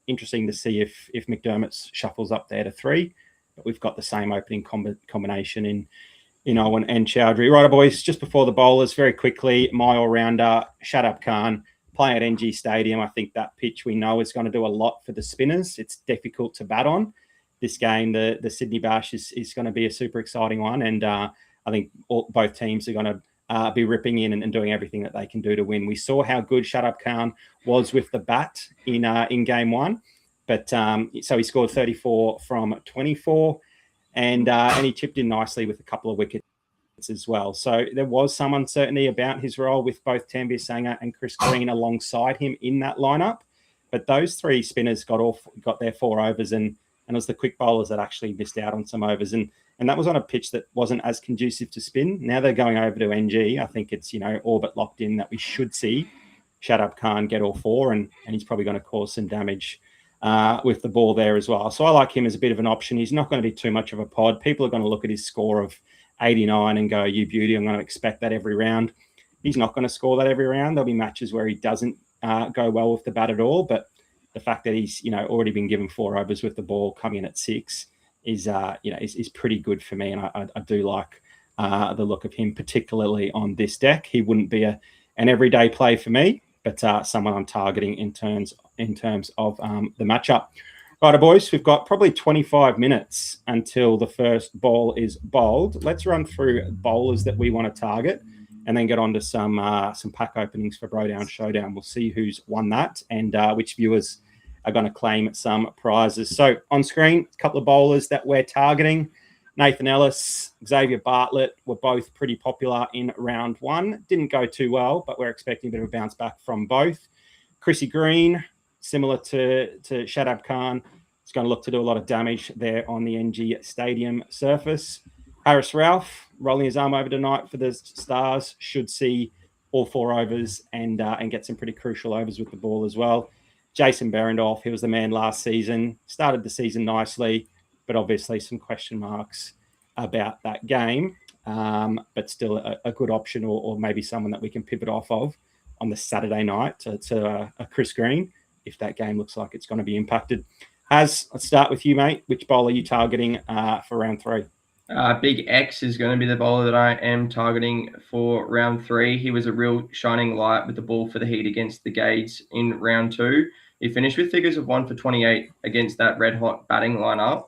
interesting to see if McDermott shuffles up there to 3, but we've got the same opening combination in Owen and Chowdhury. Right, boys, just before the bowlers, very quickly, my all-rounder, Shadab Khan, playing at NG Stadium. I think that pitch we know is going to do a lot for the spinners. It's difficult to bat on. This game, the Sydney Bash, is going to be a super exciting one, and I think both teams are going to be ripping in and doing everything that they can do to win. We saw how good Shadab Khan was with the bat in game 1, but so he scored 34 from 24, and he chipped in nicely with a couple of wickets as well. So there was some uncertainty about his role with both Tanvir Sangha and Chris Green alongside him in that lineup, but those 3 spinners got their 4 overs, and it was the quick bowlers that actually missed out on some overs, and that was on a pitch that wasn't as conducive to spin. Now they're going over to NG. I think it's all but locked in that we should see Shadab Khan get all 4, and he's probably going to cause some damage with the ball there as well. So I like him as a bit of an option. He's not going to be too much of a pod. People are going to look at his score of 89 and go, you beauty, I'm going to expect that every round. He's not going to score that every round. There'll be matches where he doesn't go well with the bat at all, but the fact that he's already been given 4 overs with the ball coming in at 6 is pretty good for me, and I do like the look of him, particularly on this deck. He wouldn't be an everyday play for me, but someone I'm targeting in terms of the matchup. Right, boys, we've got probably 25 minutes until the first ball is bowled. Let's run through bowlers that we want to target, and then get on to some pack openings for Brodown Showdown. We'll see who's won that and which viewers are going to claim some prizes. So on screen, a couple of bowlers that we're targeting. Nathan Ellis, Xavier Bartlett were both pretty popular in round 1. Didn't go too well, but we're expecting a bit of a bounce back from both. Chrissy Green, similar to Shadab Khan, is going to look to do a lot of damage there on the NG Stadium surface. Harris Ralph, rolling his arm over tonight for the Stars, should see all 4 overs and get some pretty crucial overs with the ball as well. Jason Berendorf, he was the man last season, started the season nicely, but obviously some question marks about that game, but still a good option, or maybe someone that we can pivot off of on the Saturday night to a Chris Green, if that game looks like it's going to be impacted. Let's start with you, mate. Which bowler are you targeting for round 3? Big X is going to be the bowler that I am targeting for round 3. He was a real shining light with the ball for the Heat against the Gades in round 2. He finished with figures of 1 for 28 against that red-hot batting lineup.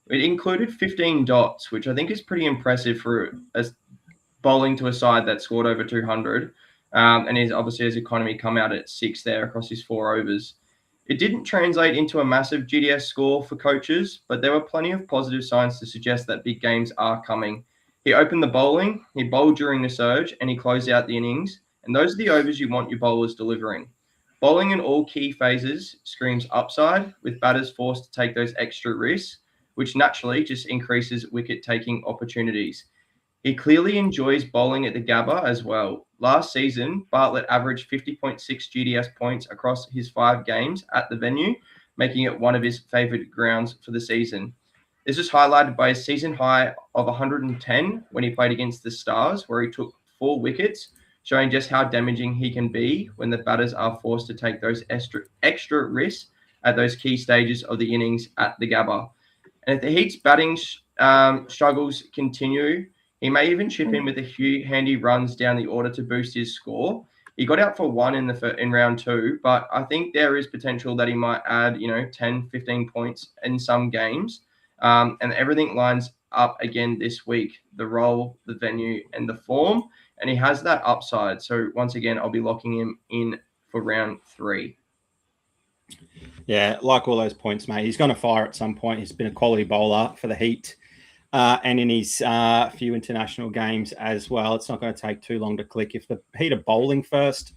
It included 15 dots, which I think is pretty impressive for bowling to a side that scored over 200. And he's obviously his economy come out at 6 there across his 4 overs. It didn't translate into a massive GDS score for coaches, but there were plenty of positive signs to suggest that big games are coming. He opened the bowling, he bowled during the surge, and he closed out the innings. And those are the overs you want your bowlers delivering. Bowling in all key phases screams upside, with batters forced to take those extra risks, which naturally just increases wicket-taking opportunities. He clearly enjoys bowling at the Gabba as well. Last season, Bartlett averaged 50.6 GDS points across his 5 games at the venue, making it one of his favoured grounds for the season. This is highlighted by a season high of 110 when he played against the Stars, where he took 4 wickets, showing just how damaging he can be when the batters are forced to take those extra risks at those key stages of the innings at the Gabba. And if the Heat's batting struggles continue, he may even chip in with a few handy runs down the order to boost his score. He got out for 1 in round 2, but I think there is potential that he might add, 10, 15 points in some games. And everything lines up again this week, the role, the venue, and the form. And he has that upside. So once again, I'll be locking him in for round 3. Yeah, like all those points, mate. He's going to fire at some point. He's been a quality bowler for the Heat. And in his few international games as well. It's not going to take too long to click. If the Heat are bowling first,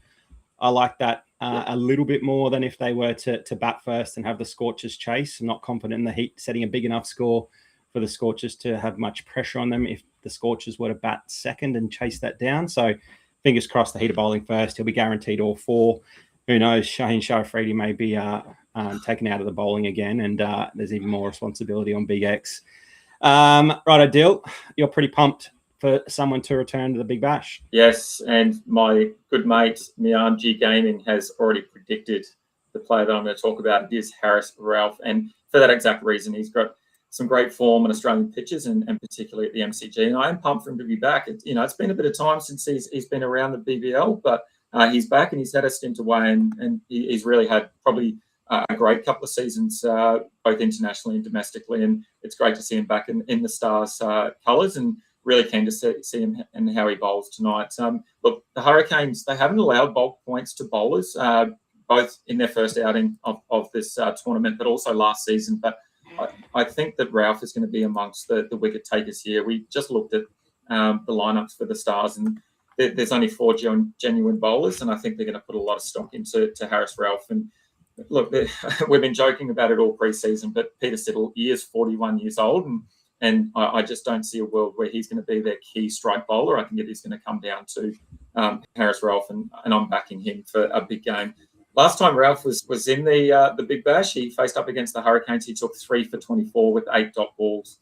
I like that a little bit more than if they were to bat first and have the Scorchers chase. I'm not confident in the Heat setting a big enough score for the Scorchers to have much pressure on them if the Scorchers were to bat second and chase that down. So fingers crossed the Heat are bowling first. He'll be guaranteed all 4. Who knows? Shaheen Shah may be taken out of the bowling again, and there's even more responsibility on Big X. Right, Adil, you're pretty pumped for someone to return to the Big Bash. Yes, and my good mate Mian G Gaming has already predicted the player that I'm going to talk about. It is Harris Ralph, and for that exact reason, he's got some great form on Australian pitches, and particularly at the MCG. And I am pumped for him to be back. It's been a bit of time since he's been around the BBL, but he's back and he's had a stint away, and he's really had probably a great couple of seasons, both internationally and domestically. And it's great to see him back in the Stars colours, and really keen to see him and how he bowls tonight. Look, the Hurricanes, they haven't allowed bulk points to bowlers, both in their first outing of this tournament, but also last season. But I think that Ralph is going to be amongst the wicket takers here. We just looked at the lineups for the Stars, and there's only 4 genuine bowlers, and I think they're going to put a lot of stock into Harris Ralph. And look, we've been joking about it all pre-season, but Peter Siddle, he is 41 years old, and I just don't see a world where he's going to be their key strike bowler. I think it is going to come down to Harris Ralph, and I'm backing him for a big game. Last time Ralph was in the Big Bash, he faced up against the Hurricanes. He took 3 for 24 with 8 dot balls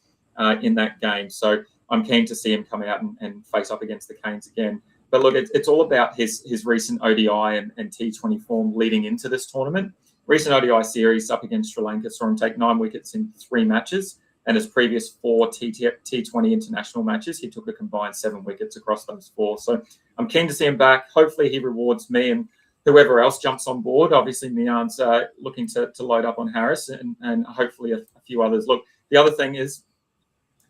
in that game. So I'm keen to see him come out and face up against the Canes again. But look, it's all about his recent ODI and T20 form leading into this tournament. Recent ODI series up against Sri Lanka saw him take 9 wickets in 3 matches, and his previous 4 T20 international matches, he took a combined 7 wickets across those 4. So I'm keen to see him back. Hopefully he rewards me and whoever else jumps on board. Obviously, Mian's looking to load up on Harris, and hopefully a few others. Look, the other thing is,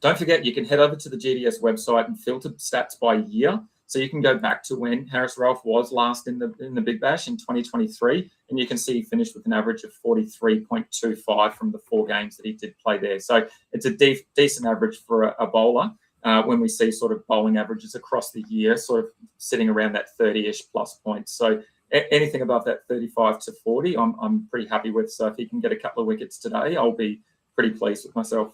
don't forget, you can head over to the GDS website and filter stats by year. So you can go back to when Harris Ralph was last in the Big Bash in 2023, and you can see he finished with an average of 43.25 from the 4 games that he did play there. So it's a decent average for a bowler when we see sort of bowling averages across the year, sort of sitting around that 30-ish plus points. So anything above that 35 to 40, I'm pretty happy with. So if he can get a couple of wickets today, I'll be pretty pleased with myself.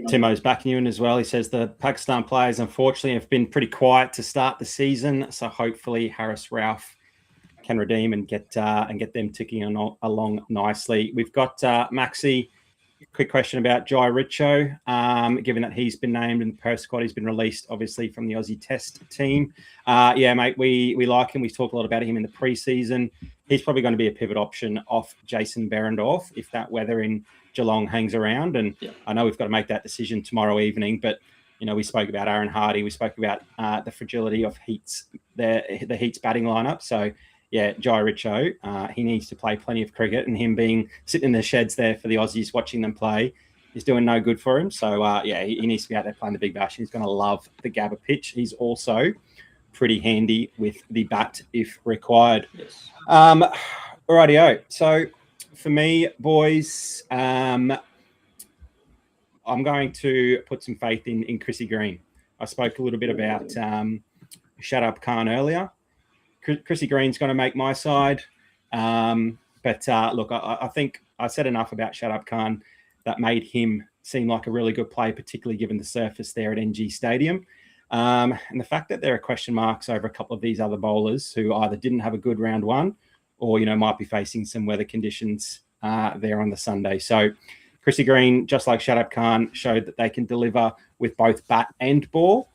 Timo's backing you in as well. He says the Pakistan players, unfortunately, have been pretty quiet to start the season. So hopefully Harris Ralph can redeem and get them ticking along nicely. We've got Maxi. Quick question about Jai Richo. Given that he's been named in the Perth squad, he's been released, obviously, from the Aussie Test team. Yeah, mate, we like him. We've talked a lot about him in the preseason. He's probably going to be a pivot option off Jason Behrendorff if that weather in Geelong hangs around. And yeah, I know we've got to make that decision tomorrow evening, but we spoke about Aaron Hardy. We spoke about the fragility of the Heat's batting lineup. So yeah, Jai Richo, he needs to play plenty of cricket, and him being sitting in the sheds there for the Aussies watching them play is doing no good for him. So yeah, he needs to be out there playing the Big Bash. He's going to love the Gabba pitch. He's also pretty handy with the bat if required. Yes. Rightio. So for me, boys, I'm going to put some faith in Chrissy Green. I spoke a little bit about Shut Up Khan earlier. Chrissy Green's going to make my side. But look, I think I said enough about Shut Up Khan that made him seem like a really good play, particularly given the surface there at NG Stadium. And the fact that there are question marks over a couple of these other bowlers who either didn't have a good round one or, might be facing some weather conditions there on the Sunday. So Chrissy Green, just like Shut Up Khan, showed that they can deliver with both bat and ball.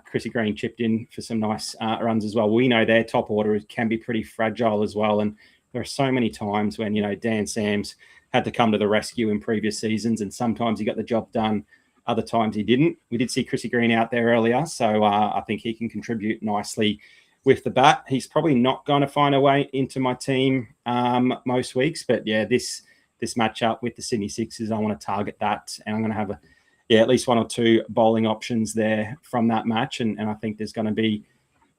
Chrissy Green chipped in for some nice runs as well. We know their top order can be pretty fragile as well. And there are so many times when, Dan Sams had to come to the rescue in previous seasons, and sometimes he got the job done, other times he didn't. We did see Chrissy Green out there earlier, so I think he can contribute nicely with the bat. He's probably not going to find a way into my team most weeks, but yeah, this matchup with the Sydney Sixers, I want to target that, and I'm going to have at least one or two bowling options there from that match, and I think there's going to be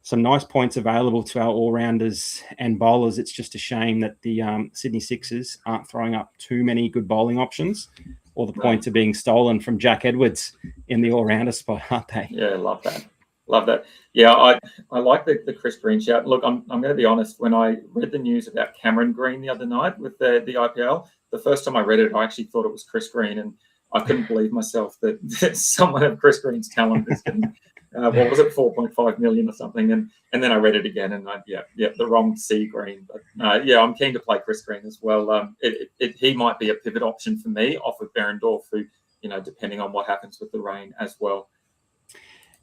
some nice points available to our all-rounders and bowlers. It's just a shame that the Sydney Sixers aren't throwing up too many good bowling options, or the points are being stolen from Jack Edwards in the all-rounder spot, aren't they? Yeah, love that. Love that. Yeah, I like the Chris Green shout. Look, I'm going to be honest. When I read the news about Cameron Green the other night with the IPL, the first time I read it, I actually thought it was Chris Green, and I couldn't believe myself that someone of Chris Green's talent is getting, what was it, 4.5 million or something. And then I read it again, and the wrong C Green. But I'm keen to play Chris Green as well. He might be a pivot option for me off of Berendorf, who, depending on what happens with the rain as well.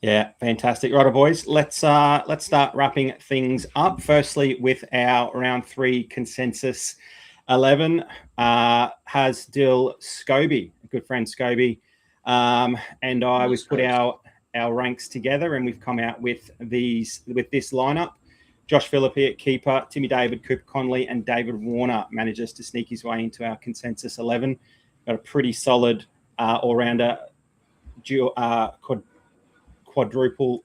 Yeah, fantastic. Righto, boys. Let's start wrapping things up. Firstly, with our round 3 consensus 11, has Dill Scobie, a good friend Scobie, and I. We've put our ranks together, and we've come out with this lineup. Josh Philippi at keeper, Timmy David, Cooper Conley, and David Warner manages to sneak his way into our consensus 11. Got a pretty solid all-rounder quadruple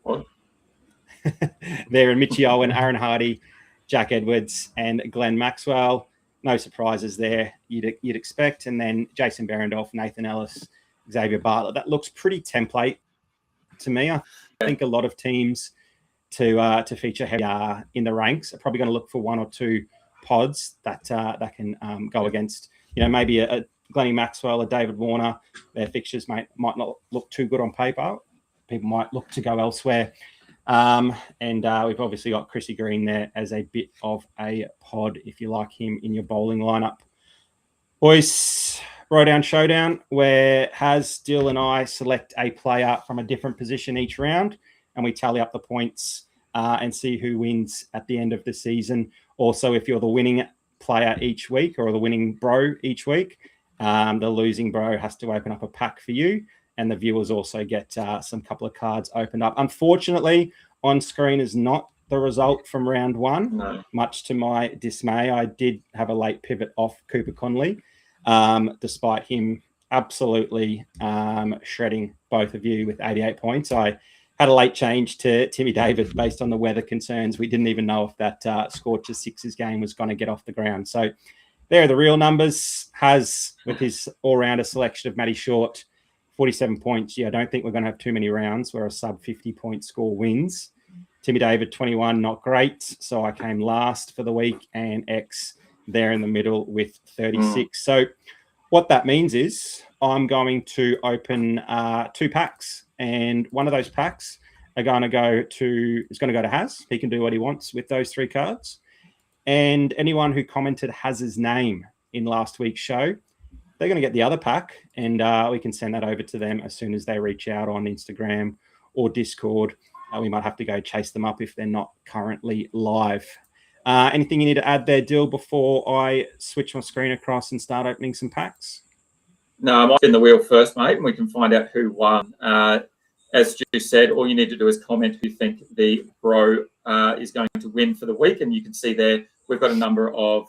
there in Mitchie Owen, Aaron Hardy, Jack Edwards, and Glenn Maxwell. No surprises there you'd expect. And then Jason Berendorf, Nathan Ellis, Xavier Bartlett. That looks pretty template to me. I think a lot of teams to feature heavy in the ranks are probably going to look for one or two pods that can go against, maybe a Glennie Maxwell, a David Warner. Their fixtures might not look too good on paper. People might look to go elsewhere. And we've obviously got Chrissy Green there as a bit of a pod if you like him in your bowling lineup. Boys, Row-down Showdown, where Dill and I select a player from a different position each round, and we tally up the points and see who wins at the end of the season. Also, if you're the winning player each week or the winning bro each week, the losing bro has to open up a pack for you. And the viewers also get some couple of cards opened up. Unfortunately, on screen is not the result from round 1. No. Much to my dismay, I did have a late pivot off Cooper Conley, despite him absolutely shredding both of you with 88 points. I had a late change to Timmy David based on the weather concerns. We didn't even know if that Scorchers Sixers game was going to get off the ground. So there are the real numbers. With his all-rounder selection of Matty Short, 47 points. Yeah, I don't think we're going to have too many rounds where a sub 50-point score wins. Timmy David, 21, not great. So I came last for the week, and X there in the middle with 36. So what that means is I'm going to open 2 packs, and one of those packs is going to go to Haz. He can do what he wants with those 3 cards. And anyone who commented Haz's name in last week's show, they're going to get the other pack, and we can send that over to them as soon as they reach out on Instagram or Discord. We might have to go chase them up if they're not currently live. Anything you need to add there, Dill, before I switch my screen across and start opening some packs? No, I'm off in the wheel first, mate, and we can find out who won. As Stu said, all you need to do is comment who you think the bro is going to win for the week, and you can see there we've got a number of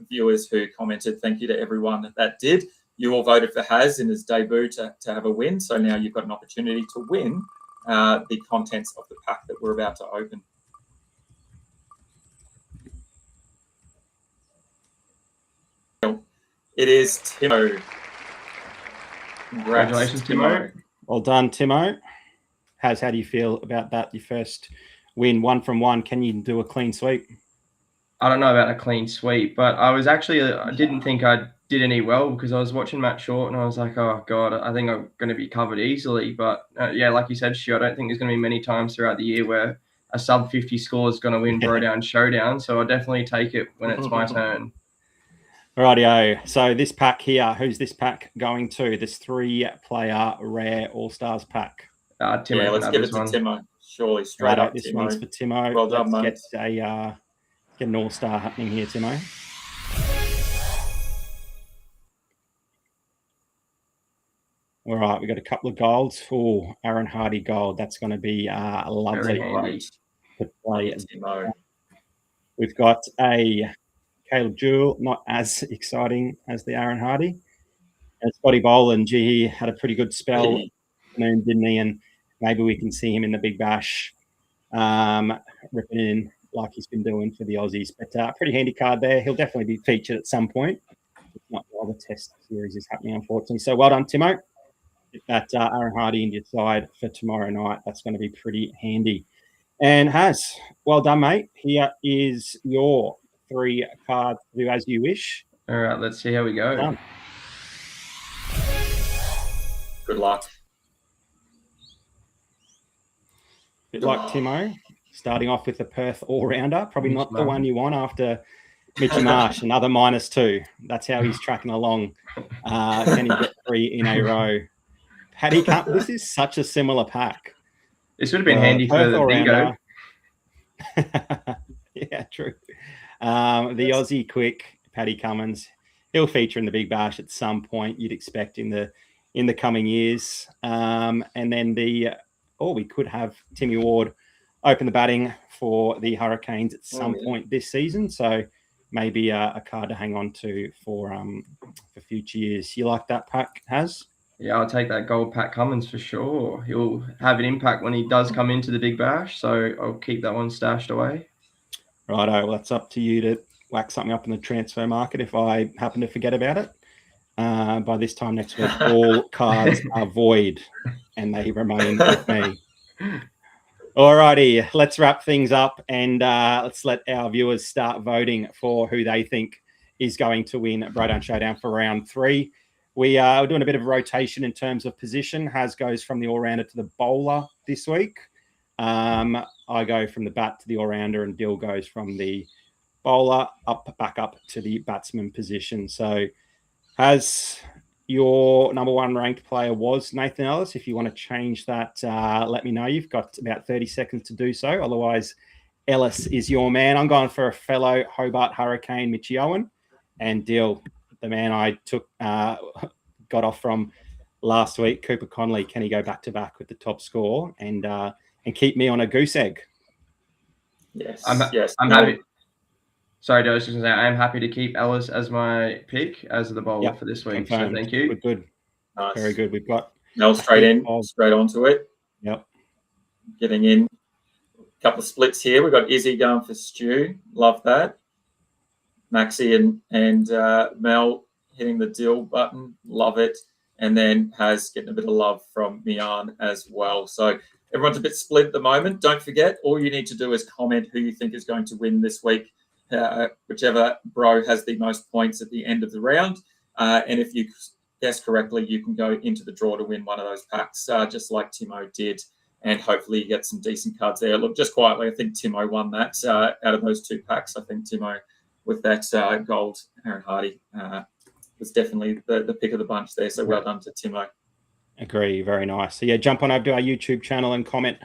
viewers who commented. Thank you to everyone that did. You all voted for Haz in his debut to have a win, so now you've got an opportunity to win the contents of the pack that we're about to open. It is Timo. Congratulations, Timo. Well done, Timo. How do you feel about that? Your first win, 1 from 1. Can you do a clean sweep? I don't know about a clean sweep, but I didn't think I did any well because I was watching Matt Short and I was like, oh God, I think I'm going to be covered easily. But yeah, like you said, Stu, I don't think there's going to be many times throughout the year where a sub 50 score is going to win Brodown Showdown. So I'll definitely take it when it's my turn. Rightio. So this pack here, who's this pack going to? This 3-player rare All-Stars pack. Timo, let's give it to Timo. Surely, straight up, This Timo. one's for Timo. Well done, mate. Get an All-Star happening here, Timo. All right, we've got a couple of golds. Oh, Aaron Hardy gold. That's going to be lovely to play. Timo. We've got a Caleb Jewell, not as exciting as the Aaron Hardy. And Scotty Boland, he had a pretty good spell, didn't he? And maybe we can see him in the Big Bash, ripping in like he's been doing for the Aussies. But pretty handy card there. He'll definitely be featured at some point. It's not while the test series is happening, unfortunately. So well done, Timo. Get that Aaron Hardy into your side for tomorrow night. That's going to be pretty handy. And well done, mate. Here is your 3 cards to do as you wish. All right, let's see how we go. Done. Good luck. Bit like Timo, starting off with the Perth all-rounder. Probably not the one you want after Mitchy Marsh, another -2. That's how he's tracking along. Can he get 3 in a row? Paddy Cup, this is such a similar pack. This would have been handy for the bingo. Yeah, true. The Aussie quick, Paddy Cummins, he'll feature in the Big Bash at some point, you'd expect in the coming years. And then we could have Timmy Ward open the batting for the Hurricanes at some point this season. So maybe a card to hang on to for future years. You like that pack, Has? Yeah, I'll take that gold Pat Cummins for sure. He'll have an impact when he does come into the Big Bash. So I'll keep that one stashed away. Righto, well, that's up to you to whack something up in the transfer market if I happen to forget about it. By this time next week, all cards are void and they remain with me. Alrighty, let's wrap things up and let's let our viewers start voting for who they think is going to win Brodown Showdown for round 3. We're doing a bit of a rotation in terms of position. Has goes from the all-rounder to the bowler this week. I go from the bat to the all-rounder and Dill goes from the bowler back up to the batsman position. So as your number 1 ranked player was Nathan Ellis, if you want to change that, let me know. You've got about 30 seconds to do so. Otherwise, Ellis is your man. I'm going for a fellow Hobart Hurricane, Mitchy Owen, and Dill, the man I took, got off from last week, Cooper Conley. Can he go back-to-back with the top score and keep me on a goose egg? Yes. I'm happy. Sorry, I was just going to say, I'm happy to keep Ellis as my pick as the bowler for this week. Confirmed. So thank you. Good. Nice. Very good. We've got straight onto it. Yep. Getting in. A couple of splits here. We've got Izzy going for Stu. Love that. Maxi and Mel hitting the Dill button. Love it. And then Has getting a bit of love from Mian as well. So everyone's a bit split at the moment. Don't forget, all you need to do is comment who you think is going to win this week. Whichever bro has the most points at the end of the round. And if you guess correctly, you can go into the draw to win one of those packs, just like Timo did. And hopefully you get some decent cards there. Look, just quietly, I think Timo won that out of those 2 packs. I think Timo, with that gold Aaron Hardy, was definitely the pick of the bunch there. So well done to Timo. Agree. Very nice. So, yeah, jump on over to our YouTube channel and comment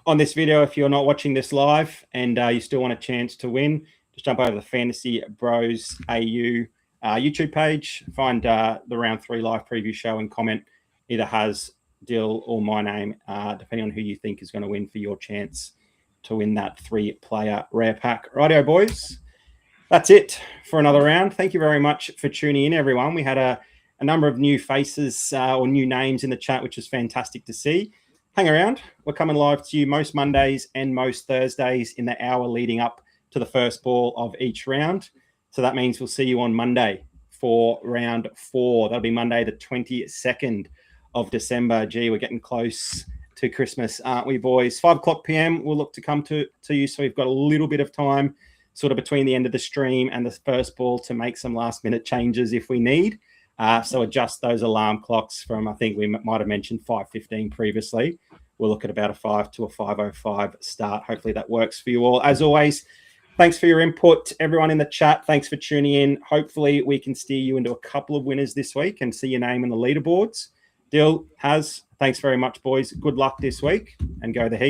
on this video if you're not watching this live and you still want a chance to win. Just jump over to the Fantasy Bros AU YouTube page, find the round 3 live preview show and comment either Has, Dill or my name, depending on who you think is going to win for your chance to win that 3-player rare pack. Rightio, boys. That's it for another round. Thank you very much for tuning in, everyone. We had a number of new faces or new names in the chat, which was fantastic to see. Hang around. We're coming live to you most Mondays and most Thursdays in the hour leading up to the first ball of each round. So that means we'll see you on Monday for round 4. That'll be Monday, the 22nd of December. Gee, we're getting close to Christmas, aren't we, boys? 5:00 p.m. We'll look to come to you, so we've got a little bit of time sort of between the end of the stream and the first ball to make some last-minute changes if we need. So adjust those alarm clocks from, I think we might have mentioned 5:15 previously. We'll look at about a 5 to a 5:05 start. Hopefully that works for you all. As always, thanks for your input, everyone in the chat. Thanks for tuning in. Hopefully we can steer you into a couple of winners this week and see your name in the leaderboards. Dill, thanks very much, boys. Good luck this week and go the Heat.